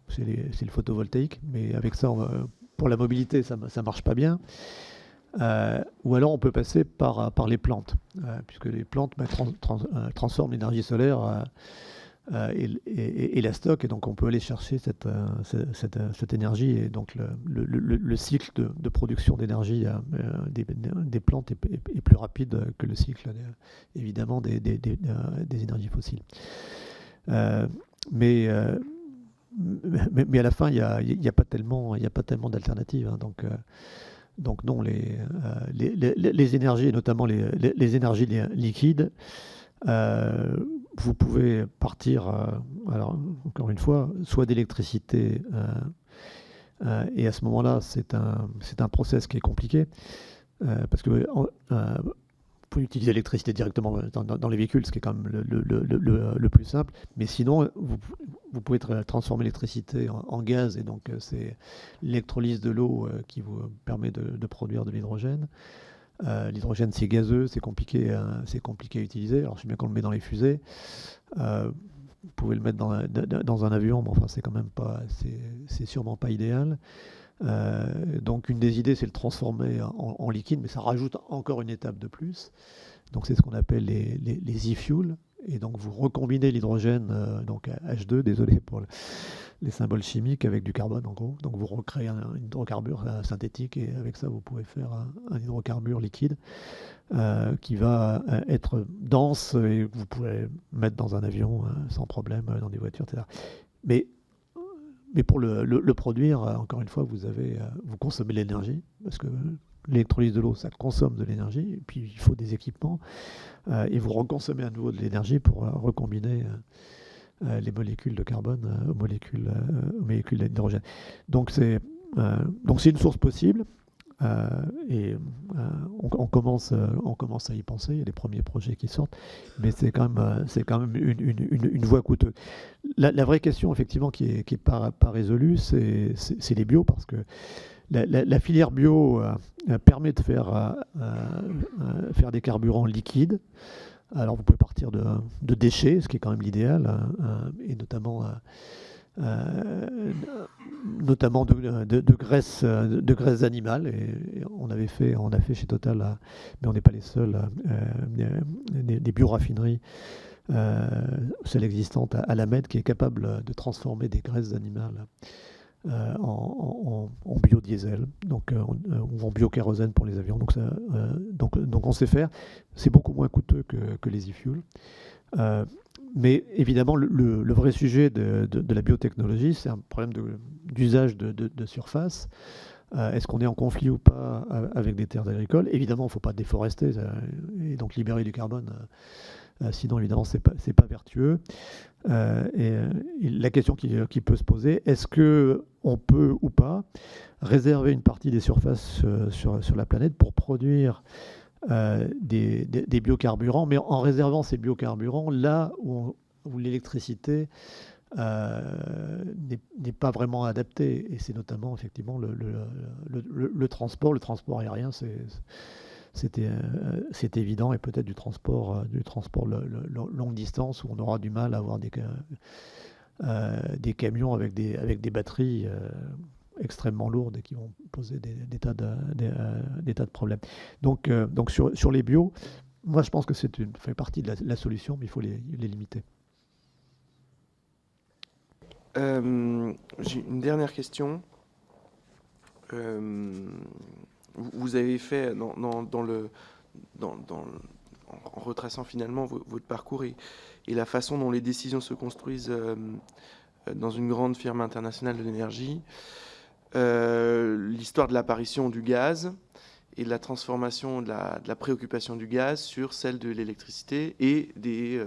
Speaker 2: C'est le photovoltaïque, mais avec ça, pour la mobilité, ça ne marche pas bien. Ou alors on peut passer par les plantes, puisque les plantes transforment l'énergie solaire et la stockent, et donc on peut aller chercher cette énergie, et donc le cycle de production d'énergie des plantes est plus rapide que le cycle, évidemment, des énergies fossiles. Mais à la fin, il n'y a pas tellement d'alternatives, hein, donc non, les énergies, et notamment les énergies liquides, vous pouvez partir, alors encore une fois, soit d'électricité, et à ce moment-là, c'est un process qui est compliqué, parce que vous pouvez utiliser l'électricité directement dans les véhicules, ce qui est quand même le plus simple, mais sinon, vous pouvez transformer l'électricité en gaz, et donc c'est l'électrolyse de l'eau qui vous permet de produire de l'hydrogène. L'hydrogène, c'est gazeux, c'est compliqué à utiliser. Alors, je sais bien qu'on le met dans les fusées. Vous pouvez le mettre dans un avion, mais enfin, c'est quand même pas, c'est sûrement pas idéal. Donc, une des idées, c'est le transformer en liquide, mais ça rajoute encore une étape de plus. Donc, c'est ce qu'on appelle les e-fuels. Et donc, vous recombinez l'hydrogène, donc H2, désolé pour les symboles chimiques, avec du carbone, en gros. Donc, vous recréez un hydrocarbure synthétique, et avec ça, vous pouvez faire un hydrocarbure liquide qui va être dense, et que vous pouvez mettre dans un avion sans problème, dans des voitures, etc. Mais pour le produire, encore une fois, vous consommez de l'énergie, parce que l'électrolyse de l'eau, ça consomme de l'énergie, et puis il faut des équipements, et vous reconsommez à nouveau de l'énergie pour recombiner les molécules de carbone aux molécules d'hydrogène. Donc c'est une source possible, et on commence à y penser. Il y a des premiers projets qui sortent, mais c'est quand même une voie coûteuse. La vraie question, effectivement, qui est pas résolue, c'est les bio, parce que la filière bio permet de faire des carburants liquides. Alors vous pouvez partir de déchets, ce qui est quand même l'idéal, et notamment de graisses animales. Et on a fait chez Total, mais on n'est pas les seuls, des bioraffineries, celle existante à La Mède, qui est capable de transformer des graisses animales en biodiesel, ou en biokérosène pour les avions. Donc on sait faire. C'est beaucoup moins coûteux que les e-fuels. Mais évidemment, le vrai sujet de la biotechnologie, c'est un problème d'usage de surface. Est-ce qu'on est en conflit ou pas avec des terres agricoles? Évidemment, il ne faut pas déforester et donc libérer du carbone. Sinon, évidemment, c'est pas vertueux. Et la question qui peut se poser, est-ce qu'on peut ou pas réserver une partie des surfaces sur la planète pour produire des biocarburants, mais en réservant ces biocarburants là où l'électricité n'est pas vraiment adaptée. Et c'est notamment, effectivement, le transport. Le transport aérien, c'est évident, et peut-être du transport longue distance, où on aura du mal à avoir des camions avec des batteries extrêmement lourdes, et qui vont poser des tas de problèmes. Donc sur les bio, moi je pense que fait partie de la solution, mais il faut les limiter.
Speaker 1: J'ai une dernière question. vous avez fait en retraçant finalement votre parcours et la façon dont les décisions se construisent dans une grande firme internationale de l'énergie, l'histoire de l'apparition du gaz et de la transformation de la préoccupation du gaz sur celle de l'électricité et des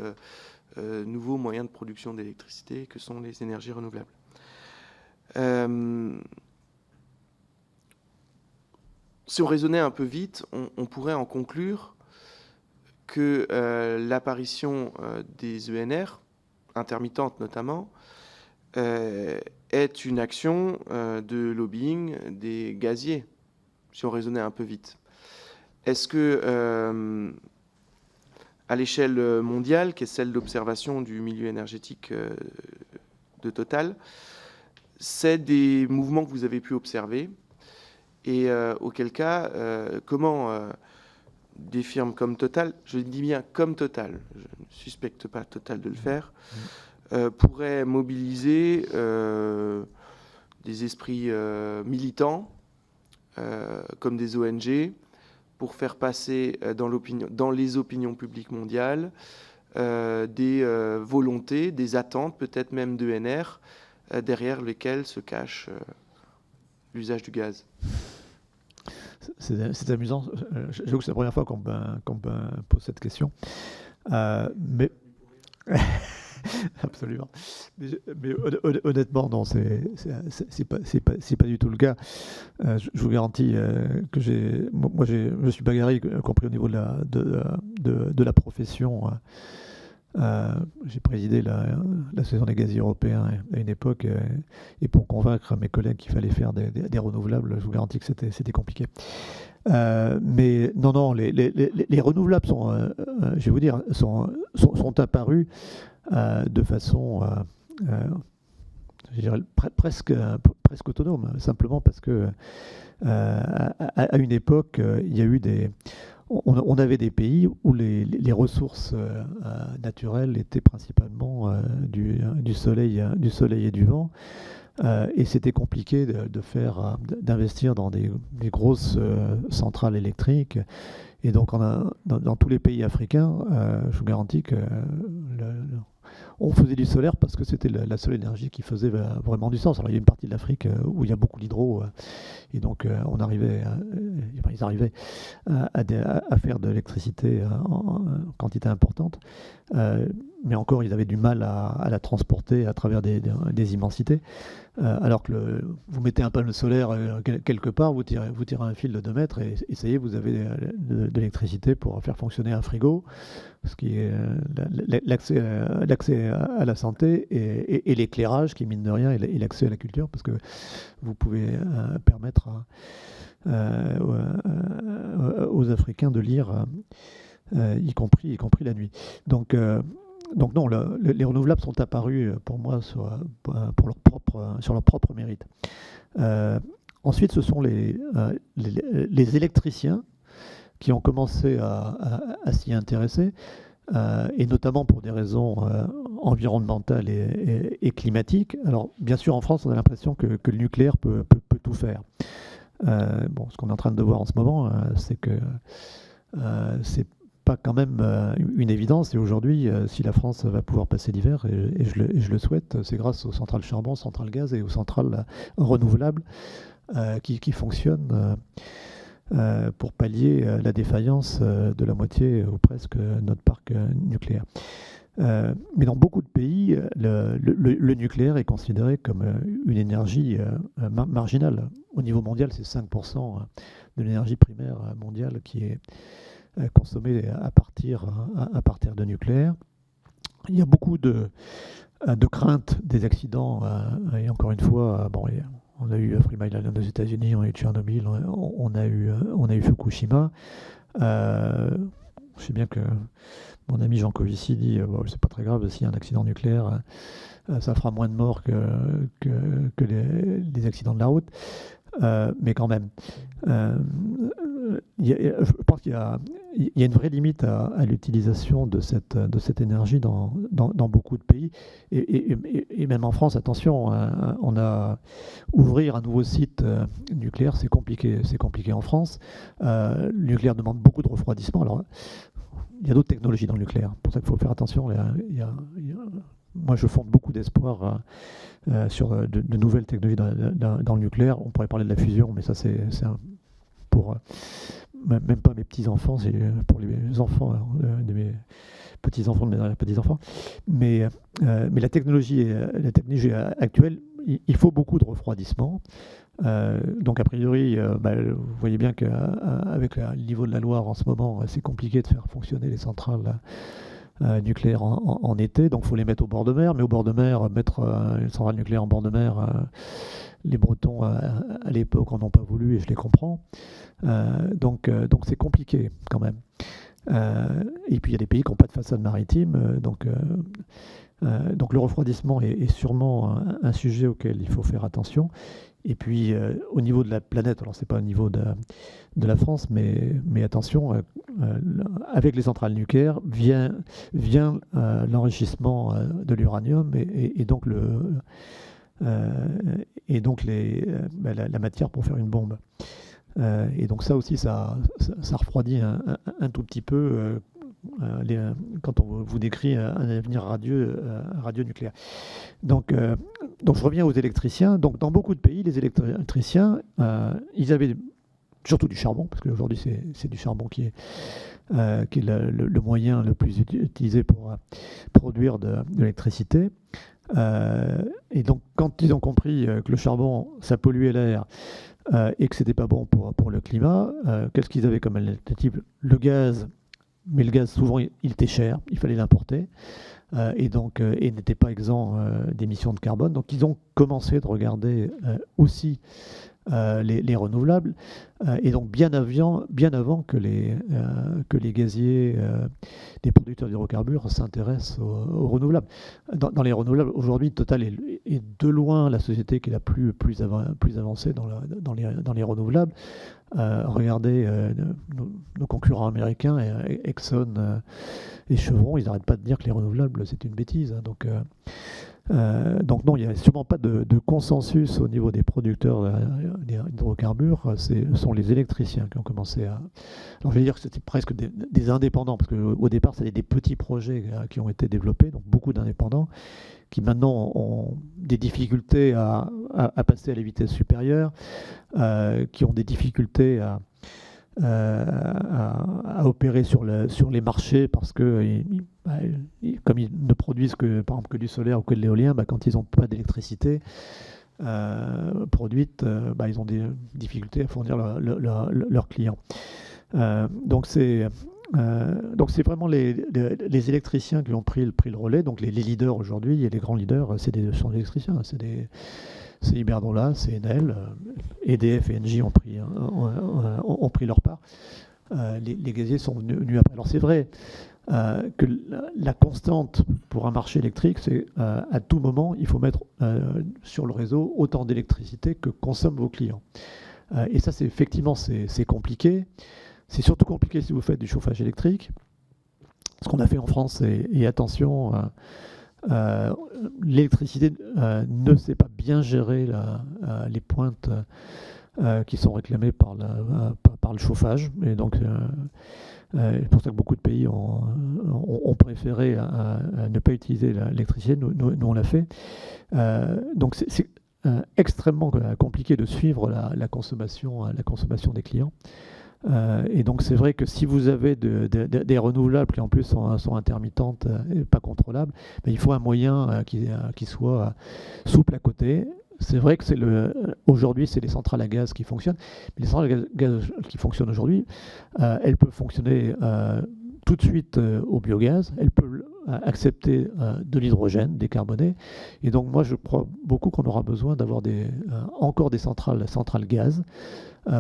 Speaker 1: nouveaux moyens de production d'électricité que sont les énergies renouvelables. Si on raisonnait un peu vite, on pourrait en conclure que l'apparition des ENR, intermittentes notamment, est une action de lobbying des gaziers, si on raisonnait un peu vite. Est-ce que, à l'échelle mondiale, qui est celle d'observation du milieu énergétique de Total, c'est des mouvements que vous avez pu observer? Et auquel cas, comment des firmes comme Total, je dis bien comme Total, je ne suspecte pas Total de le faire, pourraient mobiliser des esprits militants comme des ONG pour faire passer dans les opinions publiques mondiales des volontés, des attentes, peut-être même d'ENR, derrière lesquelles se cache l'usage du gaz.
Speaker 2: C'est amusant. J'avoue que c'est la première fois qu'on me pose cette question. Mais absolument. Mais honnêtement, non, c'est pas du tout le cas. Je vous garantis que je me suis bagarré, y compris au niveau de la profession. J'ai présidé l'association des gaziers européens à une époque, et pour convaincre mes collègues qu'il fallait faire des renouvelables, je vous garantis que c'était compliqué. Mais non, les renouvelables je vais vous dire, sont apparus de façon, je dirais, presque autonome, simplement parce que à une époque, il y a eu on avait des pays où les ressources naturelles étaient principalement du soleil et du vent, et c'était compliqué d'investir dans des grosses centrales électriques. Et donc dans tous les pays africains, je vous garantis que on faisait du solaire parce que c'était la seule énergie qui faisait vraiment du sens. Alors il y a une partie de l'Afrique où il y a beaucoup d'hydro, et donc ils arrivaient à faire de l'électricité en quantité importante, mais encore ils avaient du mal à la transporter à travers des immensités. Alors que vous mettez un panneau solaire quelque part, vous tirez un fil de 2 mètres et ça y est, vous avez de l'électricité pour faire fonctionner un frigo, ce qui est l'accès à la santé et l'éclairage qui, mine de rien, et l'accès à la culture, parce que vous pouvez permettre aux Africains de lire, y compris la nuit. Donc non, les renouvelables sont apparus pour moi sur leur propre mérite. Ensuite, ce sont les électriciens qui ont commencé à s'y intéresser, et notamment pour des raisons environnementales et climatiques. Alors, bien sûr, en France, on a l'impression que le nucléaire peut tout faire. Ce qu'on est en train de voir en ce moment, c'est que c'est pas quand même une évidence. Et aujourd'hui, si la France va pouvoir passer l'hiver, et je le souhaite, c'est grâce aux centrales charbon, centrales gaz et aux centrales renouvelables qui fonctionnent pour pallier la défaillance de la moitié ou presque de notre parc nucléaire. Mais dans beaucoup de pays, le nucléaire est considéré comme une énergie marginale. Au niveau mondial, c'est 5% de l'énergie primaire mondiale qui est consommée à partir de nucléaire. Il y a beaucoup de craintes des accidents, et encore une fois, on a eu Three Mile Island aux États-Unis, on a eu Tchernobyl, on a eu Fukushima. Je sais bien que mon ami Jean Covici dit c'est pas très grave, s'il y a un accident nucléaire, ça fera moins de morts que les accidents de la route. Mais quand même, je pense qu'il y a il y a une vraie limite à l'utilisation de cette énergie dans beaucoup de pays. Et même en France, attention, on a ouvrir un nouveau site nucléaire, c'est compliqué en France. Le nucléaire demande beaucoup de refroidissement. Alors, il y a d'autres technologies dans le nucléaire. C'est pour ça qu'il faut faire attention. Moi, je fonde beaucoup d'espoir sur de nouvelles technologies dans le nucléaire. On pourrait parler de la fusion, mais ça, c'est pour même pas mes petits-enfants, c'est pour les enfants de mes petits-enfants, de mes petits-enfants. Mais la technologie actuelle, il faut beaucoup de refroidissement. Donc a priori, vous voyez bien qu'avec le niveau de la Loire en ce moment, c'est compliqué de faire fonctionner les centrales nucléaires en été. Donc il faut les mettre au bord de mer. Mais au bord de mer, mettre une centrale nucléaire en bord de mer, les Bretons à l'époque en ont pas voulu et je les comprends. Donc c'est compliqué quand même. Et puis il y a des pays qui n'ont pas de façade maritime. Donc le refroidissement est sûrement un sujet auquel il faut faire attention. Et puis au niveau de la planète, alors c'est pas au niveau de la France, mais attention, avec les centrales nucléaires vient l'enrichissement de l'uranium et donc la matière pour faire une bombe. Et donc ça aussi, ça refroidit un tout petit peu quand on vous décrit un avenir radionucléaire. Donc je reviens aux électriciens. Donc dans beaucoup de pays, les électriciens, ils avaient surtout du charbon, parce qu'aujourd'hui c'est du charbon qui est le moyen le plus utilisé pour produire de l'électricité. Et donc quand ils ont compris que le charbon, ça polluait l'air, et que c'était pas bon pour le climat, qu'est-ce qu'ils avaient comme alternative? Le gaz. Mais le gaz, souvent, il était cher, il fallait l'importer, et n'était pas exempt d'émissions de carbone. Donc, ils ont commencé de regarder aussi les renouvelables, et donc bien avant que les gaziers, les producteurs d'hydrocarbures s'intéressent aux renouvelables. Dans les renouvelables, aujourd'hui, Total est de loin la société qui est la plus avancée dans les renouvelables. Regardez nos concurrents américains, Exxon et Chevron, ils n'arrêtent pas de dire que les renouvelables, c'est une bêtise. Donc non, il n'y a sûrement pas de consensus au niveau des producteurs d'hydrocarbures. Ce sont les électriciens qui ont commencé à... Alors je vais dire que c'était presque des indépendants, parce qu'au départ, c'était des petits projets qui ont été développés, donc beaucoup d'indépendants, qui maintenant ont des difficultés à passer à la vitesse supérieure, qui ont des difficultés à opérer sur les marchés parce que comme ils ne produisent par exemple que du solaire ou que de l'éolien, quand ils n'ont pas d'électricité produite, ils ont des difficultés à fournir leurs clients. Donc c'est vraiment les électriciens qui ont pris le relais. Donc les leaders aujourd'hui, et les grands leaders, sont des électriciens. C'est Iberdrola, c'est Enel, EDF et Engie ont pris leur part. Les gaziers sont venus après. Alors c'est vrai que la constante pour un marché électrique, c'est à tout moment, il faut mettre sur le réseau autant d'électricité que consomment vos clients. Et ça, c'est compliqué. C'est surtout compliqué si vous faites du chauffage électrique. Ce qu'on a fait en France, et attention, l'électricité ne sait pas bien gérer les pointes qui sont réclamées par le chauffage. Et donc, c'est pour ça que beaucoup de pays ont préféré ne pas utiliser l'électricité. Nous, on l'a fait. Donc, c'est extrêmement compliqué de suivre la consommation des clients. Et donc c'est vrai que si vous avez des renouvelables qui en plus sont intermittentes et pas contrôlables, il faut un moyen qui soit souple à côté. C'est vrai que aujourd'hui c'est les centrales à gaz qui fonctionnent, mais les centrales à gaz qui fonctionnent aujourd'hui, elles peuvent fonctionner tout de suite au biogaz, elles peuvent accepter de l'hydrogène décarboné, et donc moi je crois beaucoup qu'on aura besoin d'avoir encore des centrales gaz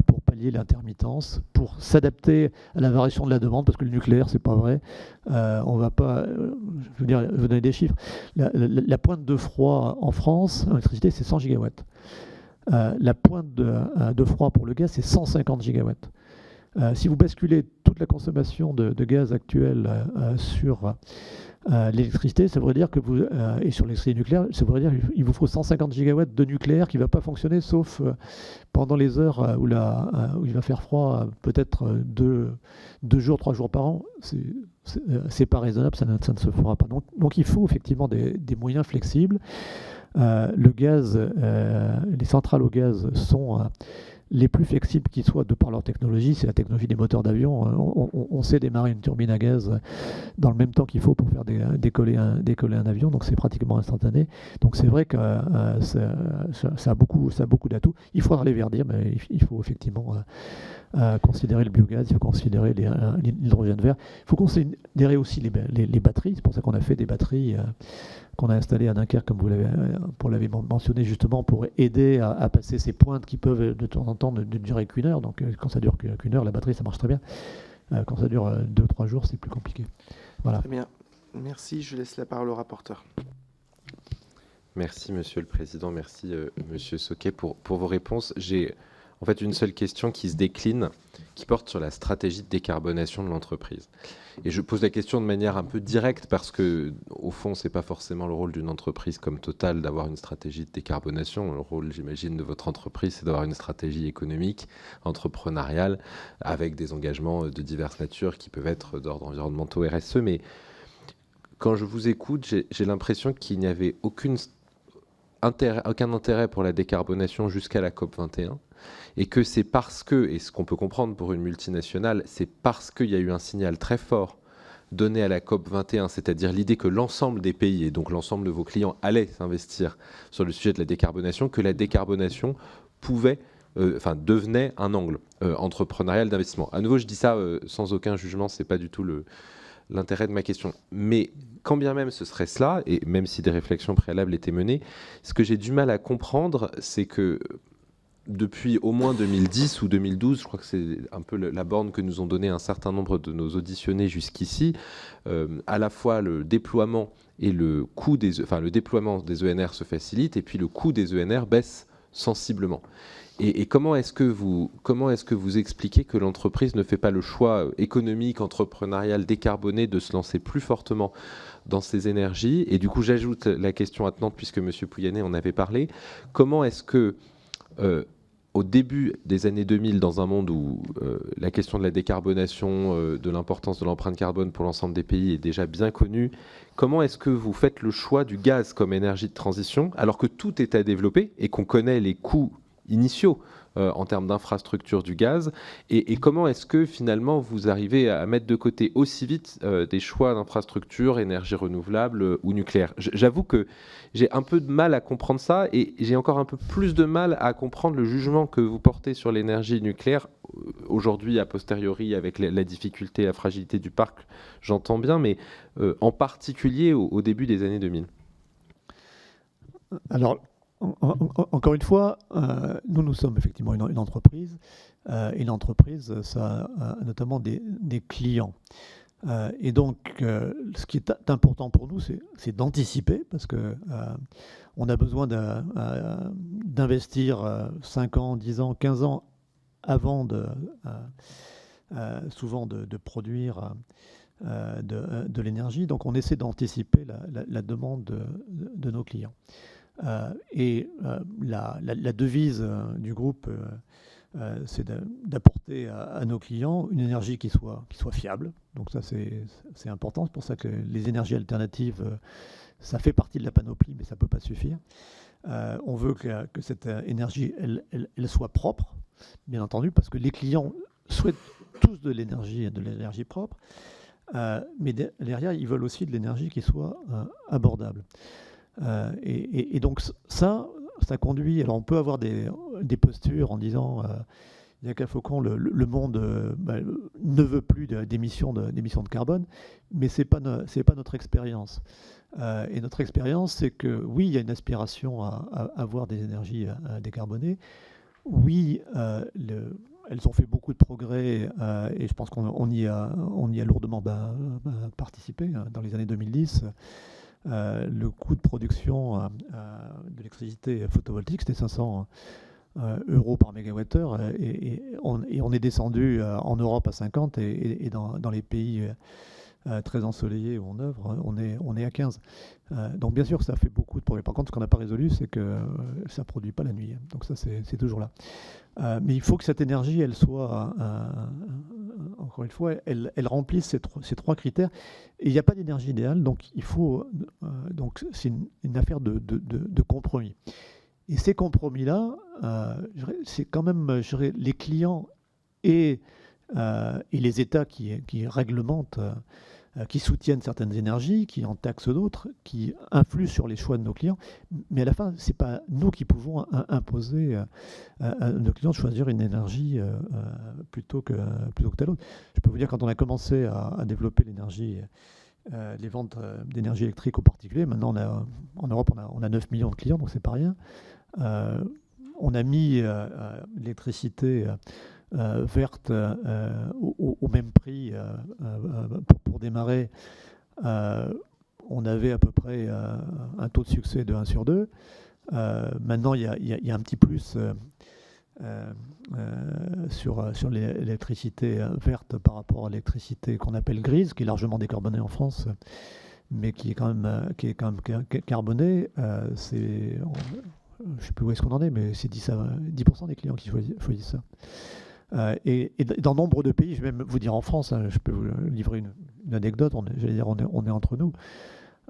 Speaker 2: pour pallier l'intermittence, pour s'adapter à la variation de la demande, parce que le nucléaire, c'est pas vrai. On va pas... je vais vous donner des chiffres. La pointe de froid en France, en électricité, c'est 100 gigawatts. La pointe de froid pour le gaz, c'est 150 gigawatts. Si vous basculez toute la consommation de gaz actuelle sur l'électricité, ça voudrait dire que vous, et sur l'électricité nucléaire, ça voudrait dire qu'il vous faut 150 gigawatts de nucléaire qui ne va pas fonctionner sauf pendant les heures où il va faire froid, peut-être 2 jours, 3 jours par an. C'est pas raisonnable, ça ne se fera pas. Donc il faut effectivement des moyens flexibles. Le gaz, les centrales au gaz sont les plus flexibles qui soient de par leur technologie. C'est la technologie des moteurs d'avion. On sait démarrer une turbine à gaz dans le même temps qu'il faut pour faire décoller un avion, donc c'est pratiquement instantané. Donc c'est vrai que ça a beaucoup d'atouts. Il faudra les verdir, mais il faut effectivement considérer le biogaz, il faut considérer l'hydrogène vert. Il faut considérer aussi les batteries. C'est pour ça qu'on a fait des batteries qu'on a installées à Dunkerque, comme vous l'avez mentionné, justement pour aider à passer ces pointes qui peuvent de temps en temps ne durer qu'une heure. Donc quand ça dure qu'une heure, la batterie, ça marche très bien. Quand ça dure 2-3 jours, c'est plus compliqué. Voilà.
Speaker 1: Très bien. Merci. Je laisse la parole au rapporteur.
Speaker 3: Merci, Monsieur le Président. Merci, Monsieur Soquet, pour vos réponses. J'ai en fait une seule question qui se décline, qui porte sur la stratégie de décarbonation de l'entreprise. Et je pose la question de manière un peu directe parce que, au fond, ce n'est pas forcément le rôle d'une entreprise comme Total d'avoir une stratégie de décarbonation. Le rôle, j'imagine, de votre entreprise, c'est d'avoir une stratégie économique, entrepreneuriale, avec des engagements de diverses natures qui peuvent être d'ordre environnementaux, RSE. Mais quand je vous écoute, j'ai l'impression qu'il n'y avait aucun intérêt pour la décarbonation jusqu'à la COP21. Et que c'est parce que, et ce qu'on peut comprendre pour une multinationale, c'est parce qu'il y a eu un signal très fort donné à la COP21, c'est-à-dire l'idée que l'ensemble des pays, et donc l'ensemble de vos clients, allaient s'investir sur le sujet de la décarbonation, que la décarbonation devenait un angle entrepreneurial d'investissement. À nouveau, je dis ça sans aucun jugement, c'est pas du tout l'intérêt de ma question. Mais quand bien même ce serait cela, et même si des réflexions préalables étaient menées, ce que j'ai du mal à comprendre, c'est que depuis au moins 2010 ou 2012, je crois que c'est un peu la borne que nous ont donné un certain nombre de nos auditionnés jusqu'ici, à la fois le déploiement et le coût le déploiement des ENR se facilite et puis le coût des ENR baisse sensiblement. Et comment est-ce que vous expliquez que l'entreprise ne fait pas le choix économique, entrepreneurial, décarboné de se lancer plus fortement dans ces énergies? Et du coup, j'ajoute la question attenante, puisque M. Pouyanné en avait parlé. Comment est-ce que au début des années 2000, dans un monde où la question de la décarbonation, de l'importance de l'empreinte carbone pour l'ensemble des pays est déjà bien connue, comment est-ce que vous faites le choix du gaz comme énergie de transition, alors que tout est à développer et qu'on connaît les coûts initiaux en termes d'infrastructure du gaz, et comment est-ce que finalement vous arrivez à mettre de côté aussi vite des choix d'infrastructure, énergie renouvelable ou nucléaire? J'avoue que j'ai un peu de mal à comprendre ça, et j'ai encore un peu plus de mal à comprendre le jugement que vous portez sur l'énergie nucléaire aujourd'hui, a posteriori, avec la difficulté, la fragilité du parc, j'entends bien, mais en particulier au début des années 2000.
Speaker 2: Alors, encore une fois, nous sommes effectivement une entreprise. Une entreprise, ça a notamment des clients. Et donc, ce qui est important pour nous, c'est d'anticiper, parce que on a besoin d'investir 5 ans, 10 ans, 15 ans avant souvent de produire de l'énergie. Donc, on essaie d'anticiper la demande de nos clients. Et la devise du groupe, c'est d'apporter à nos clients une énergie qui soit fiable. Donc ça, c'est important. C'est pour ça que les énergies alternatives, ça fait partie de la panoplie, mais ça ne peut pas suffire. On veut que cette énergie, elle soit propre, bien entendu, parce que les clients souhaitent tous de l'énergie propre. Mais derrière, ils veulent aussi de l'énergie qui soit abordable. Et donc ça conduit. Alors on peut avoir des postures en disant il n'y a qu'à Faucon, le monde ne veut plus d'émissions de carbone, mais c'est pas notre expérience. Et notre expérience, c'est que oui, il y a une aspiration à avoir des énergies décarbonées. Oui, elles ont fait beaucoup de progrès, et je pense qu'on y a lourdement participé dans les années 2010. Le coût de production d'électricité photovoltaïque, c'était 500 euros par mégawattheure, et on est descendu en Europe à 50, et dans les pays très ensoleillés où on œuvre, on est à 15. Donc bien sûr, ça fait beaucoup de progrès. Par contre, ce qu'on n'a pas résolu, c'est que ça ne produit pas la nuit. Donc ça, c'est toujours là. Mais il faut que cette énergie, elle soit, encore une fois, elle remplisse ces trois critères. Et il n'y a pas d'énergie idéale, donc il faut, donc c'est une affaire de compromis. Et ces compromis-là, c'est quand même, les clients et les États qui réglementent, qui soutiennent certaines énergies, qui en taxent d'autres, qui influent sur les choix de nos clients. Mais à la fin, ce n'est pas nous qui pouvons imposer à nos clients de choisir une énergie plutôt que telle autre. Je peux vous dire, quand on a commencé à développer l'énergie, les ventes d'énergie électrique aux particuliers, maintenant en Europe, on a 9 millions de clients, donc c'est pas rien. On a mis l'électricité verte au même prix pour démarrer. On avait à peu près un taux de succès de 1 sur 2. Maintenant, il y a un petit plus sur l'électricité verte par rapport à l'électricité qu'on appelle grise, qui est largement décarbonée en France, mais qui est quand même carbonée. Je ne sais plus où est-ce qu'on en est, mais c'est 10% des clients qui choisissent ça. Et dans nombre de pays, je vais même vous dire en France, je peux vous livrer une anecdote, on est entre nous.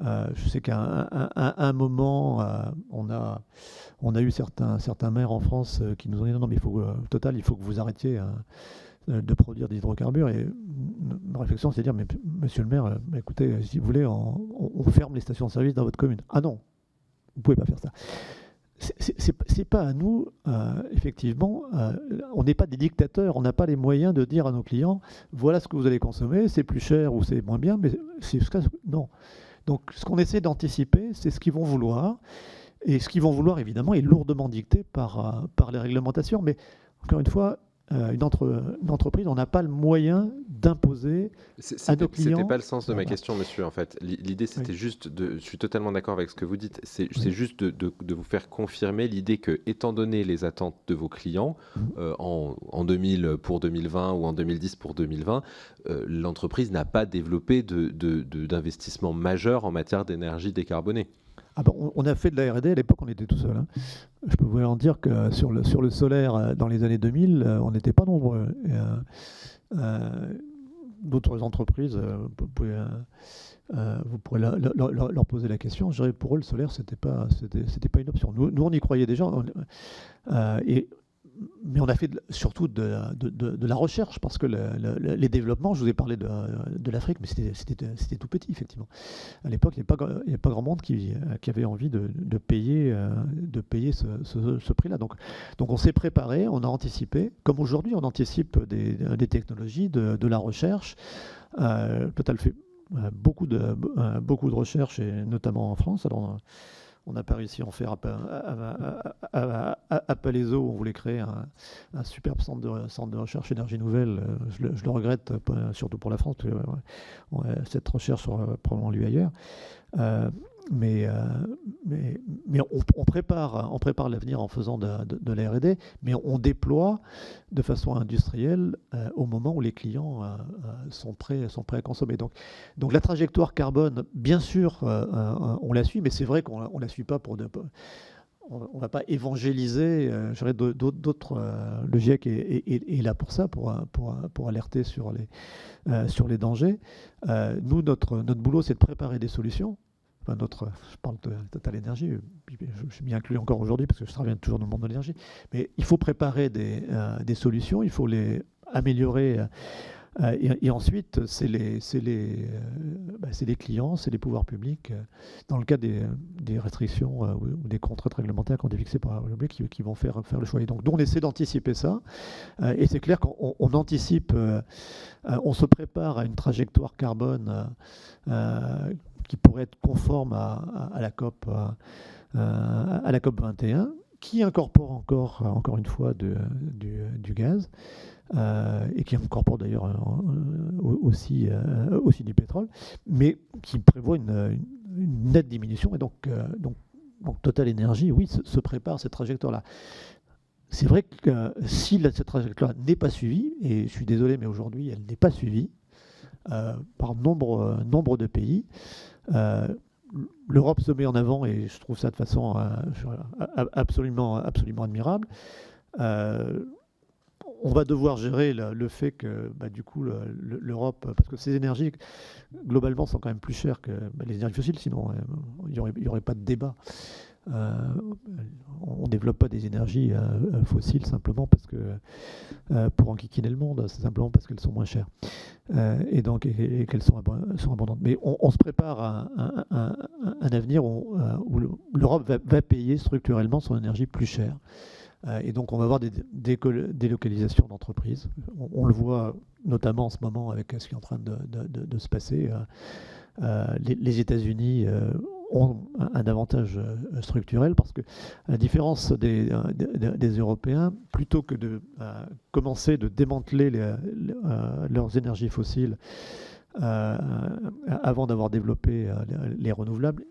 Speaker 2: Je sais qu'à un moment, on a eu certains maires en France qui nous ont dit non, mais il faut que vous arrêtiez de produire des hydrocarbures. Et ma réflexion, c'est de dire, mais monsieur le maire, écoutez, si vous voulez, on ferme les stations-service dans votre commune. Ah non, vous ne pouvez pas faire ça. C'est pas à nous, effectivement, on n'est pas des dictateurs, on n'a pas les moyens de dire à nos clients, voilà ce que vous allez consommer, c'est plus cher ou c'est moins bien, mais non. Donc ce qu'on essaie d'anticiper, c'est ce qu'ils vont vouloir, et ce qu'ils vont vouloir, évidemment, est lourdement dicté par les réglementations, mais encore une fois, une entreprise, on n'a pas le moyen d'imposer à nos clients.
Speaker 3: C'était pas le sens de ma question, monsieur. En fait, l'idée, c'était juste je suis totalement d'accord avec ce que vous dites. C'est juste de vous faire confirmer l'idée que, étant donné les attentes de vos clients en 2000 pour 2020 ou en 2010 pour 2020, l'entreprise n'a pas développé d'investissement majeur en matière d'énergie décarbonée.
Speaker 2: Ah ben, on a fait de la R&D, à l'époque on était tout seul. Je peux vous en dire que sur le solaire, dans les années 2000, on n'était pas nombreux. D'autres entreprises, vous pourrez leur poser la question. Je dirais, pour eux, le solaire, c'était pas une option. Nous, on y croyait déjà. Mais on a fait surtout de la recherche, parce que les développements, je vous ai parlé de l'Afrique, mais c'était tout petit, effectivement. À l'époque, il n'y avait pas grand monde qui avait envie de payer ce prix-là. Donc on s'est préparé, on a anticipé, comme aujourd'hui on anticipe des technologies, de la recherche. Total fait beaucoup de recherches, et notamment en France. Alors, on n'a pas réussi à en faire à Palaiseau. On voulait créer un superbe centre de recherche énergie nouvelle. Je le regrette, surtout pour la France, parce que cette recherche aura probablement lieu ailleurs. Mais on prépare l'avenir en faisant de la R&D, mais on déploie de façon industrielle au moment où les clients sont prêts à consommer. Donc la trajectoire carbone, bien sûr, on la suit, mais c'est vrai qu'on ne la suit pas on ne va pas évangéliser. D'autres, le GIEC est là pour ça, pour alerter sur les dangers. Nous, notre boulot, c'est de préparer des solutions. Enfin, je parle de Total Energy, je m'y inclus encore aujourd'hui parce que je travaille toujours dans le monde de l'énergie. Mais il faut préparer des solutions, il faut les améliorer. Et ensuite, c'est les clients, c'est les pouvoirs publics, dans le cas des restrictions ou des contraintes réglementaires qui ont été fixées par le public, qui vont faire le choix. Et donc, nous, on essaie d'anticiper ça. Et c'est clair qu'on anticipe, on se prépare à une trajectoire carbone qui pourrait être conforme à la COP 21, qui incorpore encore une fois du gaz, et qui incorpore d'ailleurs aussi du pétrole, mais qui prévoit une nette diminution. Et donc Total Energy, oui, se prépare cette trajectoire-là. c'est vrai que si cette trajectoire n'est pas suivie, et je suis désolé, mais aujourd'hui, elle n'est pas suivie par nombre de pays, l'Europe se met en avant, et je trouve ça de façon absolument admirable. On va devoir gérer le fait que, du coup, l'Europe, parce que ces énergies, globalement, sont quand même plus chères que les énergies fossiles, sinon il n'y aurait pas de débat. On ne développe pas des énergies fossiles simplement parce que pour enquiquiner le monde, c'est simplement parce qu'elles sont moins chères et qu'elles sont abondantes. Mais on se prépare à un avenir où l'Europe va payer structurellement son énergie plus chère. Et donc on va avoir des délocalisations d'entreprises. On le voit notamment en ce moment avec ce qui est en train de se passer. Les États-Unis ont un avantage structurel parce que, à la différence des Européens, plutôt que de commencer de démanteler leurs énergies fossiles avant d'avoir développé les renouvelables,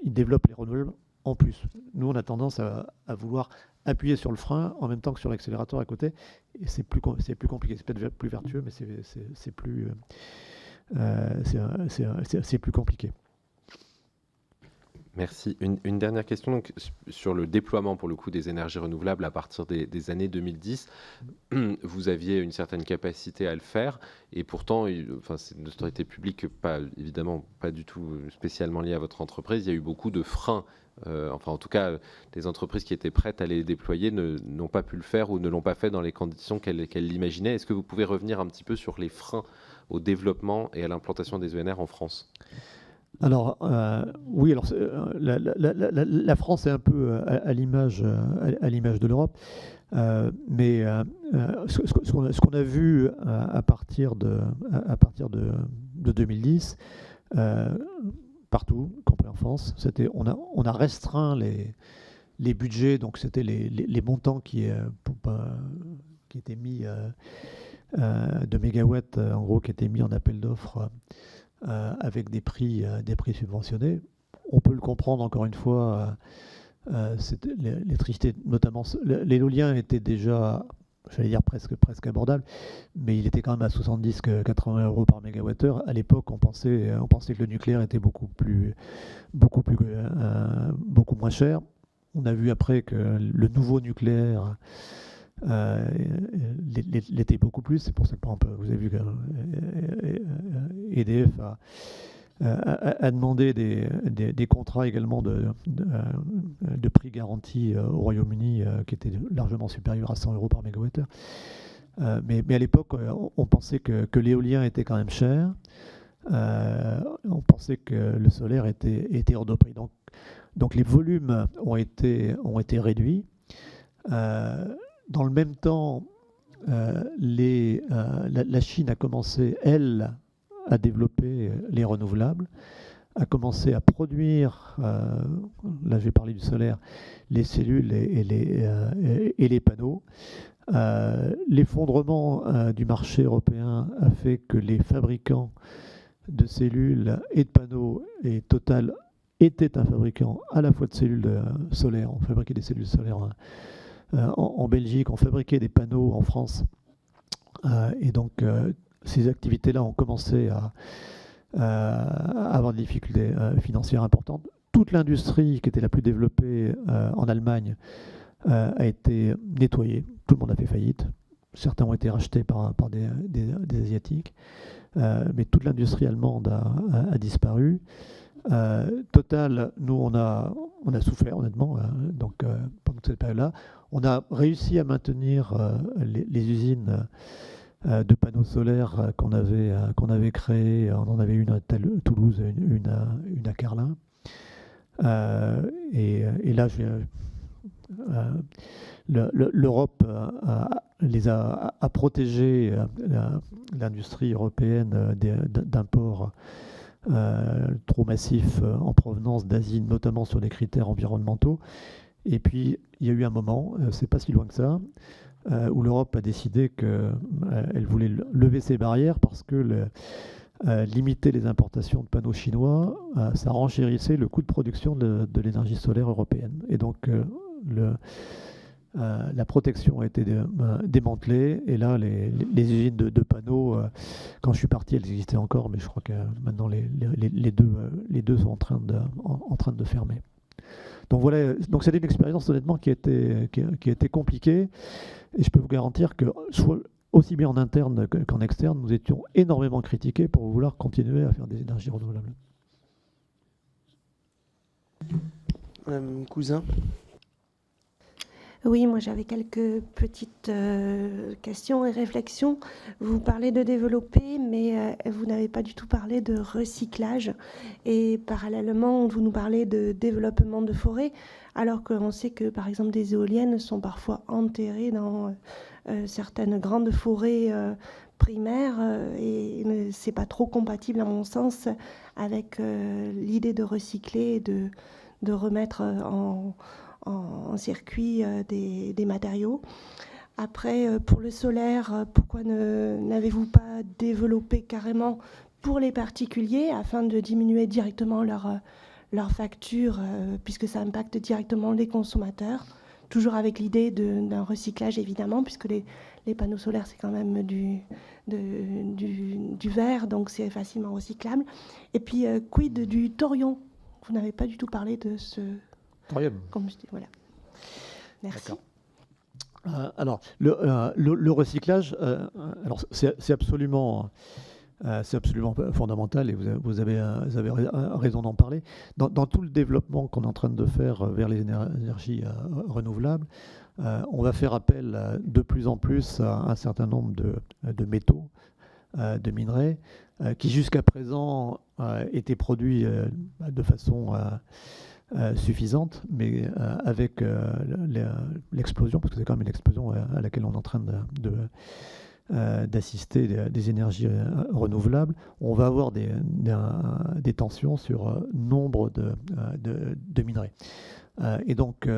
Speaker 2: ils développent les renouvelables en plus. Nous, on a tendance à vouloir appuyer sur le frein en même temps que sur l'accélérateur à côté, et c'est plus compliqué. C'est peut-être plus vertueux, mais c'est plus compliqué.
Speaker 3: Merci. Une dernière question donc, sur le déploiement pour le coup des énergies renouvelables à partir des années 2010. Vous aviez une certaine capacité à le faire et pourtant, c'est une autorité publique évidemment pas du tout spécialement liée à votre entreprise. Il y a eu beaucoup de freins. En tout cas, les entreprises qui étaient prêtes à les déployer n'ont pas pu le faire ou ne l'ont pas fait dans les conditions qu'elles l'imaginaient. Est-ce que vous pouvez revenir un petit peu sur les freins au développement et à l'implantation des ENR en France ?
Speaker 2: Alors, oui, la France est un peu à l'image de l'Europe, mais ce qu'on a vu à partir de 2010, partout, y compris en France, on a restreint les budgets, donc c'était les montants qui étaient mis de mégawatts, en gros, qui étaient mis en appel d'offres. Avec des prix subventionnés. On peut le comprendre encore une fois, l'électricité, notamment l'éolien était déjà, j'allais dire presque abordable, mais il était quand même à 70-80 euros par mégawattheure. À l'époque, on pensait que le nucléaire était beaucoup moins cher. On a vu après que le nouveau nucléaire l'était beaucoup plus. C'est pour ça que, par exemple, vous avez vu que EDF a demandé des contrats également de prix garantis au Royaume-Uni qui étaient largement supérieurs à 100 euros par mégawattheure. Mais à l'époque, on pensait que l'éolien était quand même cher. On pensait que le solaire était hors de prix. Donc les volumes ont été réduits. Dans le même temps, la Chine a commencé, elle, à développer les renouvelables, a commencé à produire, là je vais parler du solaire, les cellules et les panneaux. L'effondrement du marché européen a fait que les fabricants de cellules et de panneaux, et Total était un fabricant à la fois de cellules solaires, on fabriquait des cellules solaires en Belgique, on fabriquait des panneaux en France. Et donc, ces activités-là ont commencé à avoir des difficultés financières importantes. Toute l'industrie qui était la plus développée en Allemagne a été nettoyée. Tout le monde a fait faillite. Certains ont été rachetés par des Asiatiques. Mais toute l'industrie allemande a disparu. Total, nous, on a souffert, honnêtement, pendant cette période-là. On a réussi à maintenir les usines de panneaux solaires qu'on avait créées. On en avait une à Toulouse, une à Carlin. Et là, l'Europe a protégé l'industrie européenne d'imports trop massifs en provenance d'Asie, notamment sur des critères environnementaux. Et puis, il y a eu un moment, c'est pas si loin que ça, où l'Europe a décidé qu'elle voulait lever ses barrières parce que limiter les importations de panneaux chinois, ça renchérissait le coût de production de l'énergie solaire européenne. Et donc, la protection a été démantelée. Et là, les usines de panneaux, quand je suis parti, elles existaient encore, mais je crois que maintenant les deux sont en train de fermer. Donc voilà, donc c'était une expérience honnêtement qui a été compliquée. Et je peux vous garantir que aussi bien en interne qu'en externe, nous étions énormément critiqués pour vouloir continuer à faire des énergies renouvelables.
Speaker 1: Madame Cousin.
Speaker 4: Oui, moi j'avais quelques petites questions et réflexions. Vous parlez de développer, mais vous n'avez pas du tout parlé de recyclage. Et parallèlement, vous nous parlez de développement de forêts, alors qu'on sait que, par exemple, des éoliennes sont parfois enterrées dans certaines grandes forêts primaires, et c'est pas trop compatible, à mon sens, avec l'idée de recycler et de remettre en circuit des matériaux. Après, pour le solaire, pourquoi n'avez-vous pas développé carrément pour les particuliers afin de diminuer directement leur facture, puisque ça impacte directement les consommateurs, toujours avec l'idée d'un recyclage évidemment, puisque les panneaux solaires c'est quand même du verre, donc c'est facilement recyclable. Et puis quid du thorium? Vous n'avez pas du tout parlé de ce combustible. Voilà. Merci.
Speaker 2: Alors, le recyclage, alors c'est absolument fondamental, et vous avez raison d'en parler. Dans tout le développement qu'on est en train de faire vers les énergies renouvelables, on va faire appel de plus en plus à un certain nombre de métaux, de minerais, qui jusqu'à présent étaient produits de façon suffisante, mais avec l'explosion, parce que c'est quand même une explosion à laquelle on est en train d'assister des énergies renouvelables, on va avoir des tensions sur nombre de minerais. Et donc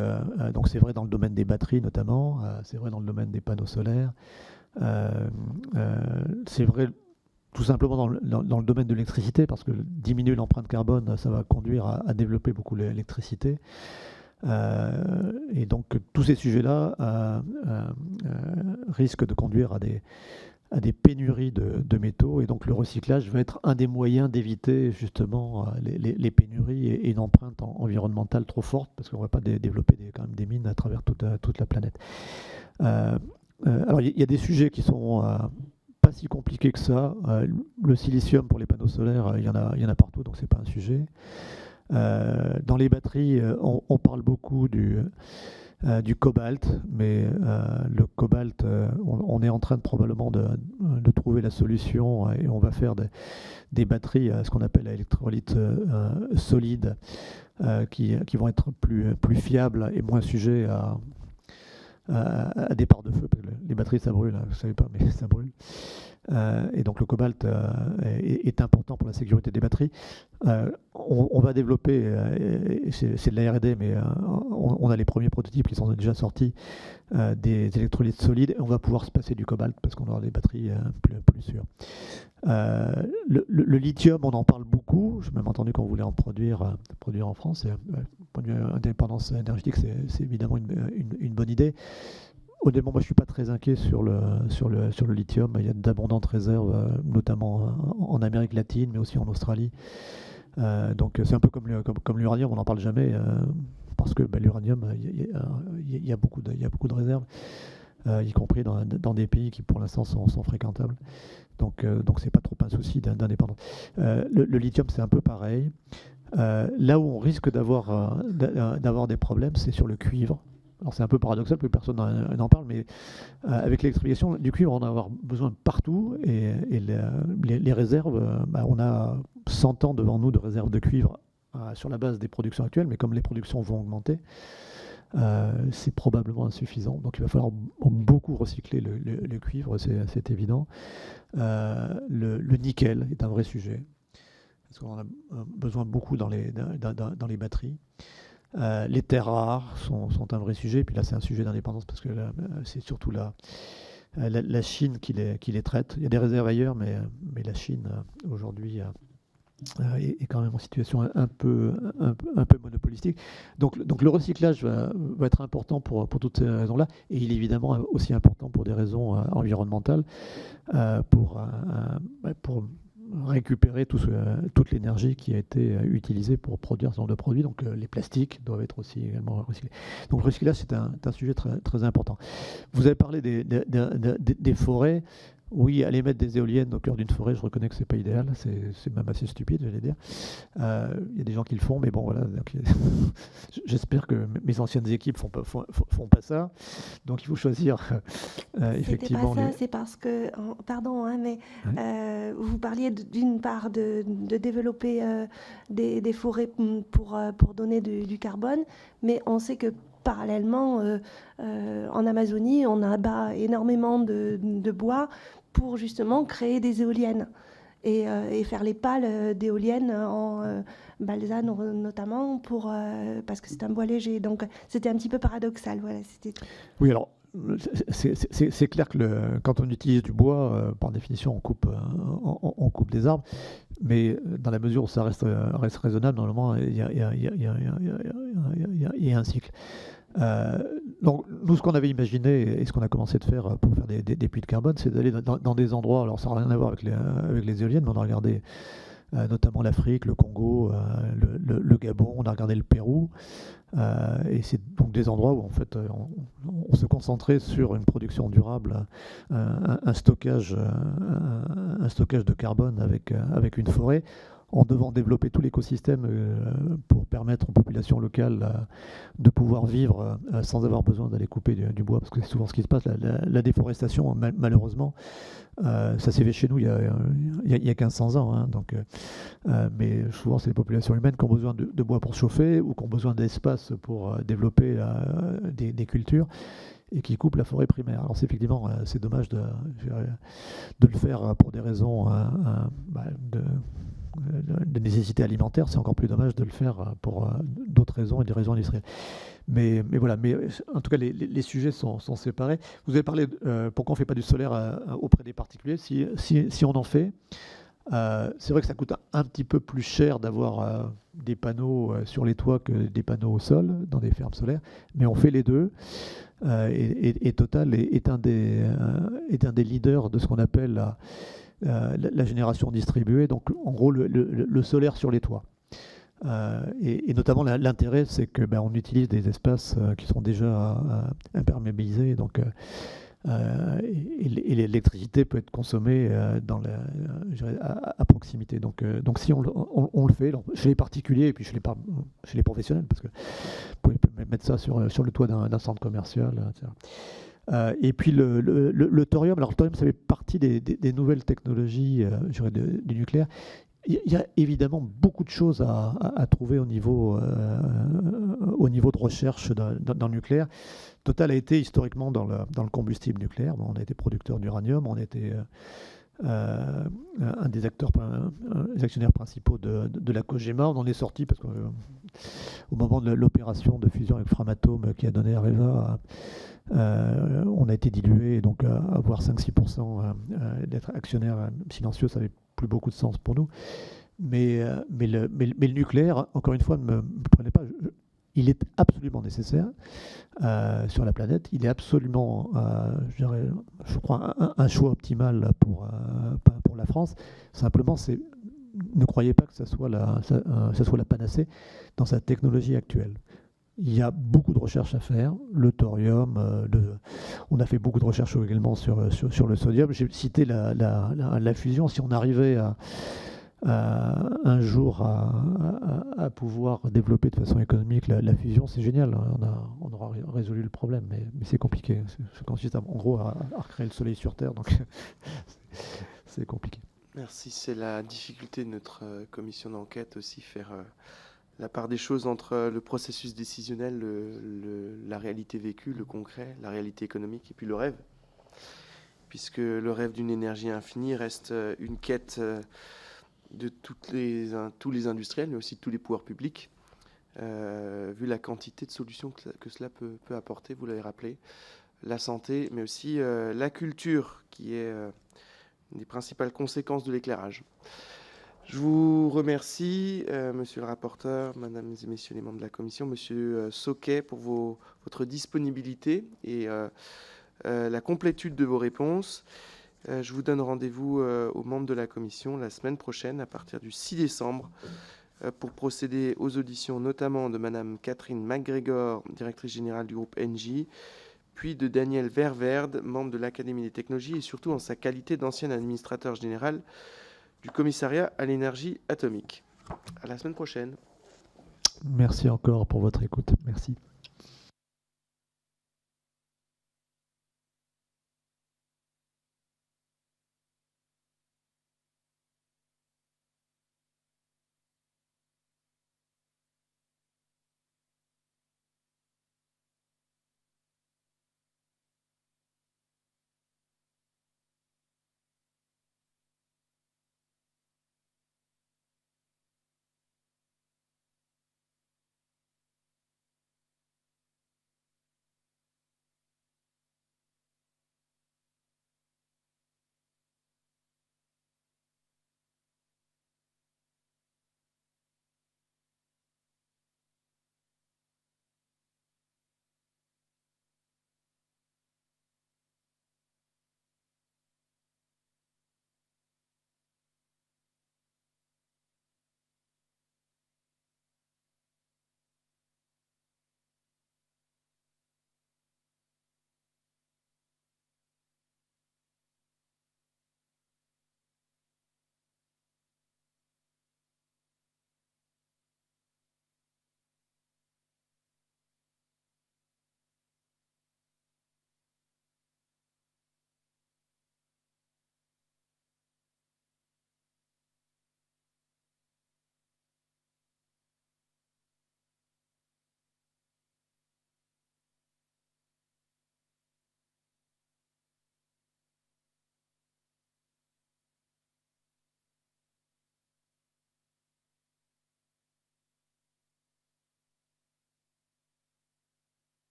Speaker 2: c'est vrai dans le domaine des batteries notamment, c'est vrai dans le domaine des panneaux solaires, c'est vrai tout simplement dans le domaine de l'électricité, parce que diminuer l'empreinte carbone, ça va conduire à développer beaucoup l'électricité. Et donc tous ces sujets-là risquent de conduire à des pénuries de métaux, et donc le recyclage va être un des moyens d'éviter justement les pénuries et une empreinte environnementale trop forte, parce qu'on ne va pas développer quand même des mines à travers toute la planète. Alors il y a des sujets qui sont pas si compliqué que ça. Le silicium pour les panneaux solaires, il y en a partout, donc c'est pas un sujet. Dans les batteries, on parle beaucoup du cobalt, mais le cobalt, on est en train probablement de trouver la solution, et on va faire des batteries, ce qu'on appelle à électrolyte solide, qui vont être plus fiables et moins sujets à départ de feu, parce que les batteries ça brûle, vous ne savez pas, mais ça brûle. Et donc le cobalt est important pour la sécurité des batteries. On va développer, c'est de la R&D, mais on a les premiers prototypes qui sont déjà sortis, des électrolytes solides, et on va pouvoir se passer du cobalt parce qu'on aura des batteries plus sûres. Le lithium, on en parle beaucoup. J'ai même entendu qu'on voulait en produire en France. Point de vue indépendance énergétique, c'est évidemment une bonne idée. Honnêtement, moi je ne suis pas très inquiet sur le lithium. Il y a d'abondantes réserves, notamment en Amérique latine, mais aussi en Australie. Donc c'est un peu comme l'uranium, on n'en parle jamais, parce que l'uranium, il y a beaucoup de réserves, y compris dans des pays qui pour l'instant sont fréquentables. Donc c'est pas trop un souci d'indépendance. Le lithium, c'est un peu pareil. Là où on risque d'avoir des problèmes, c'est sur le cuivre. Alors c'est un peu paradoxal, plus personne n'en parle, mais avec l'électrification du cuivre, on va en avoir besoin partout, et les réserves, on a 100 ans devant nous de réserves de cuivre sur la base des productions actuelles, mais comme les productions vont augmenter, c'est probablement insuffisant. Donc il va falloir beaucoup recycler le cuivre, c'est évident. Le nickel est un vrai sujet, parce qu'on en a besoin beaucoup dans les batteries. Les terres rares sont un vrai sujet, puis là c'est un sujet d'indépendance, parce que c'est surtout la Chine qui les traite. Il y a des réserves ailleurs, mais la Chine aujourd'hui est quand même en situation un peu monopolistique. Donc le recyclage va être important pour toutes ces raisons-là, et il est évidemment aussi important pour des raisons environnementales, pour récupérer toute l'énergie qui a été utilisée pour produire ce genre de produits. Donc les plastiques doivent être aussi également recyclés. Donc le recyclage, c'est un sujet très, très important. Vous avez parlé des forêts. Oui, aller mettre des éoliennes au cœur d'une forêt, je reconnais que c'est pas idéal, c'est même assez stupide, j'allais dire. Il y a des gens qui le font, mais bon, voilà. Donc, j'espère que mes anciennes équipes font pas ça. Donc il faut choisir effectivement.
Speaker 4: C'était pas ça, c'est parce que, pardon, hein, mais vous parliez d'une part de développer des forêts pour donner du carbone, mais on sait que parallèlement, en Amazonie, on abat énormément de bois pour justement créer des éoliennes et faire les pales d'éoliennes en balsa notamment parce que c'est un bois léger. Donc c'était un petit peu paradoxal. Voilà,
Speaker 2: Oui, alors c'est clair que quand on utilise du bois, par définition, on coupe des arbres, mais dans la mesure où ça reste raisonnable, normalement, il y a un cycle. Donc, nous, ce qu'on avait imaginé et ce qu'on a commencé de faire pour faire des puits de carbone, c'est d'aller dans des endroits, alors ça n'a rien à voir avec les éoliennes, mais on a regardé notamment l'Afrique, le Congo, le Gabon, on a regardé le Pérou, et c'est donc des endroits où en fait on se concentrait sur une production durable, un stockage de carbone avec une forêt, en devant développer tout l'écosystème pour permettre aux populations locales de pouvoir vivre sans avoir besoin d'aller couper du bois, parce que c'est souvent ce qui se passe. La déforestation, malheureusement, ça s'est fait chez nous il y a 1500 ans. Hein, donc, mais souvent, c'est les populations humaines qui ont besoin de bois pour chauffer ou qui ont besoin d'espace pour développer des cultures et qui coupent la forêt primaire. Alors, effectivement, c'est dommage de le faire pour des raisons de nécessité alimentaire. C'est encore plus dommage de le faire pour d'autres raisons et des raisons industrielles. Mais voilà, mais en tout cas, les sujets sont séparés. Vous avez parlé pourquoi on ne fait pas du solaire auprès des particuliers. Si on en fait, c'est vrai que ça coûte un petit peu plus cher d'avoir des panneaux sur les toits que des panneaux au sol dans des fermes solaires, mais on fait les deux. Et Total est un des leaders de ce qu'on appelle la génération distribuée, donc en gros le solaire sur les toits. Et notamment l'intérêt, c'est que on utilise des espaces qui sont déjà imperméabilisés, donc et l'électricité peut être consommée à proximité. Donc si on le fait chez les particuliers et puis chez les professionnels, parce que vous pouvez mettre ça sur le toit d'un centre commercial, etc. Et puis le thorium, alors le thorium, ça fait partie des nouvelles technologies du nucléaire. Il y a évidemment beaucoup de choses à trouver au niveau de recherche dans le nucléaire. Total a été historiquement dans le combustible nucléaire. On a été producteur d'uranium, on a été un des actionnaires principaux de la Cogema. On en est sorti parce qu'au moment de l'opération de fusion avec Framatome qui a donné Areva, on a été dilué, et donc avoir 5-6% d'être actionnaire silencieux, ça n'avait plus beaucoup de sens pour nous. Mais le nucléaire, encore une fois, ne me prenez pas. Il est absolument nécessaire sur la planète. Il est absolument, je crois, un choix optimal pour la France. Simplement, ne croyez pas que ça soit la panacée dans sa technologie actuelle. Il y a beaucoup de recherches à faire, le thorium, on a fait beaucoup de recherches également sur le sodium. J'ai cité la fusion. Si on arrivait un jour à pouvoir développer de façon économique la fusion, c'est génial. On aura résolu le problème, mais c'est compliqué. Ça consiste en gros à recréer le soleil sur Terre, donc c'est compliqué.
Speaker 1: Merci, c'est la difficulté de notre commission d'enquête aussi, faire la part des choses entre le processus décisionnel, la réalité vécue, le concret, la réalité économique et puis le rêve. Puisque le rêve d'une énergie infinie reste une quête de tous les industriels, mais aussi de tous les pouvoirs publics, vu la quantité de solutions que cela peut apporter, vous l'avez rappelé, la santé, mais aussi la culture, qui est une des principales conséquences de l'éclairage. Je vous remercie, monsieur le rapporteur, mesdames et messieurs les membres de la commission, monsieur Sauquet, pour votre disponibilité et la complétude de vos réponses. Je vous donne rendez-vous aux membres de la commission la semaine prochaine, à partir du 6 décembre, pour procéder aux auditions, notamment de madame Catherine MacGregor, directrice générale du groupe Engie, puis de Daniel Ververde, membre de l'Académie des technologies, et surtout en sa qualité d'ancien administrateur général du commissariat à l'énergie atomique. À la semaine prochaine.
Speaker 2: Merci encore pour votre écoute. Merci.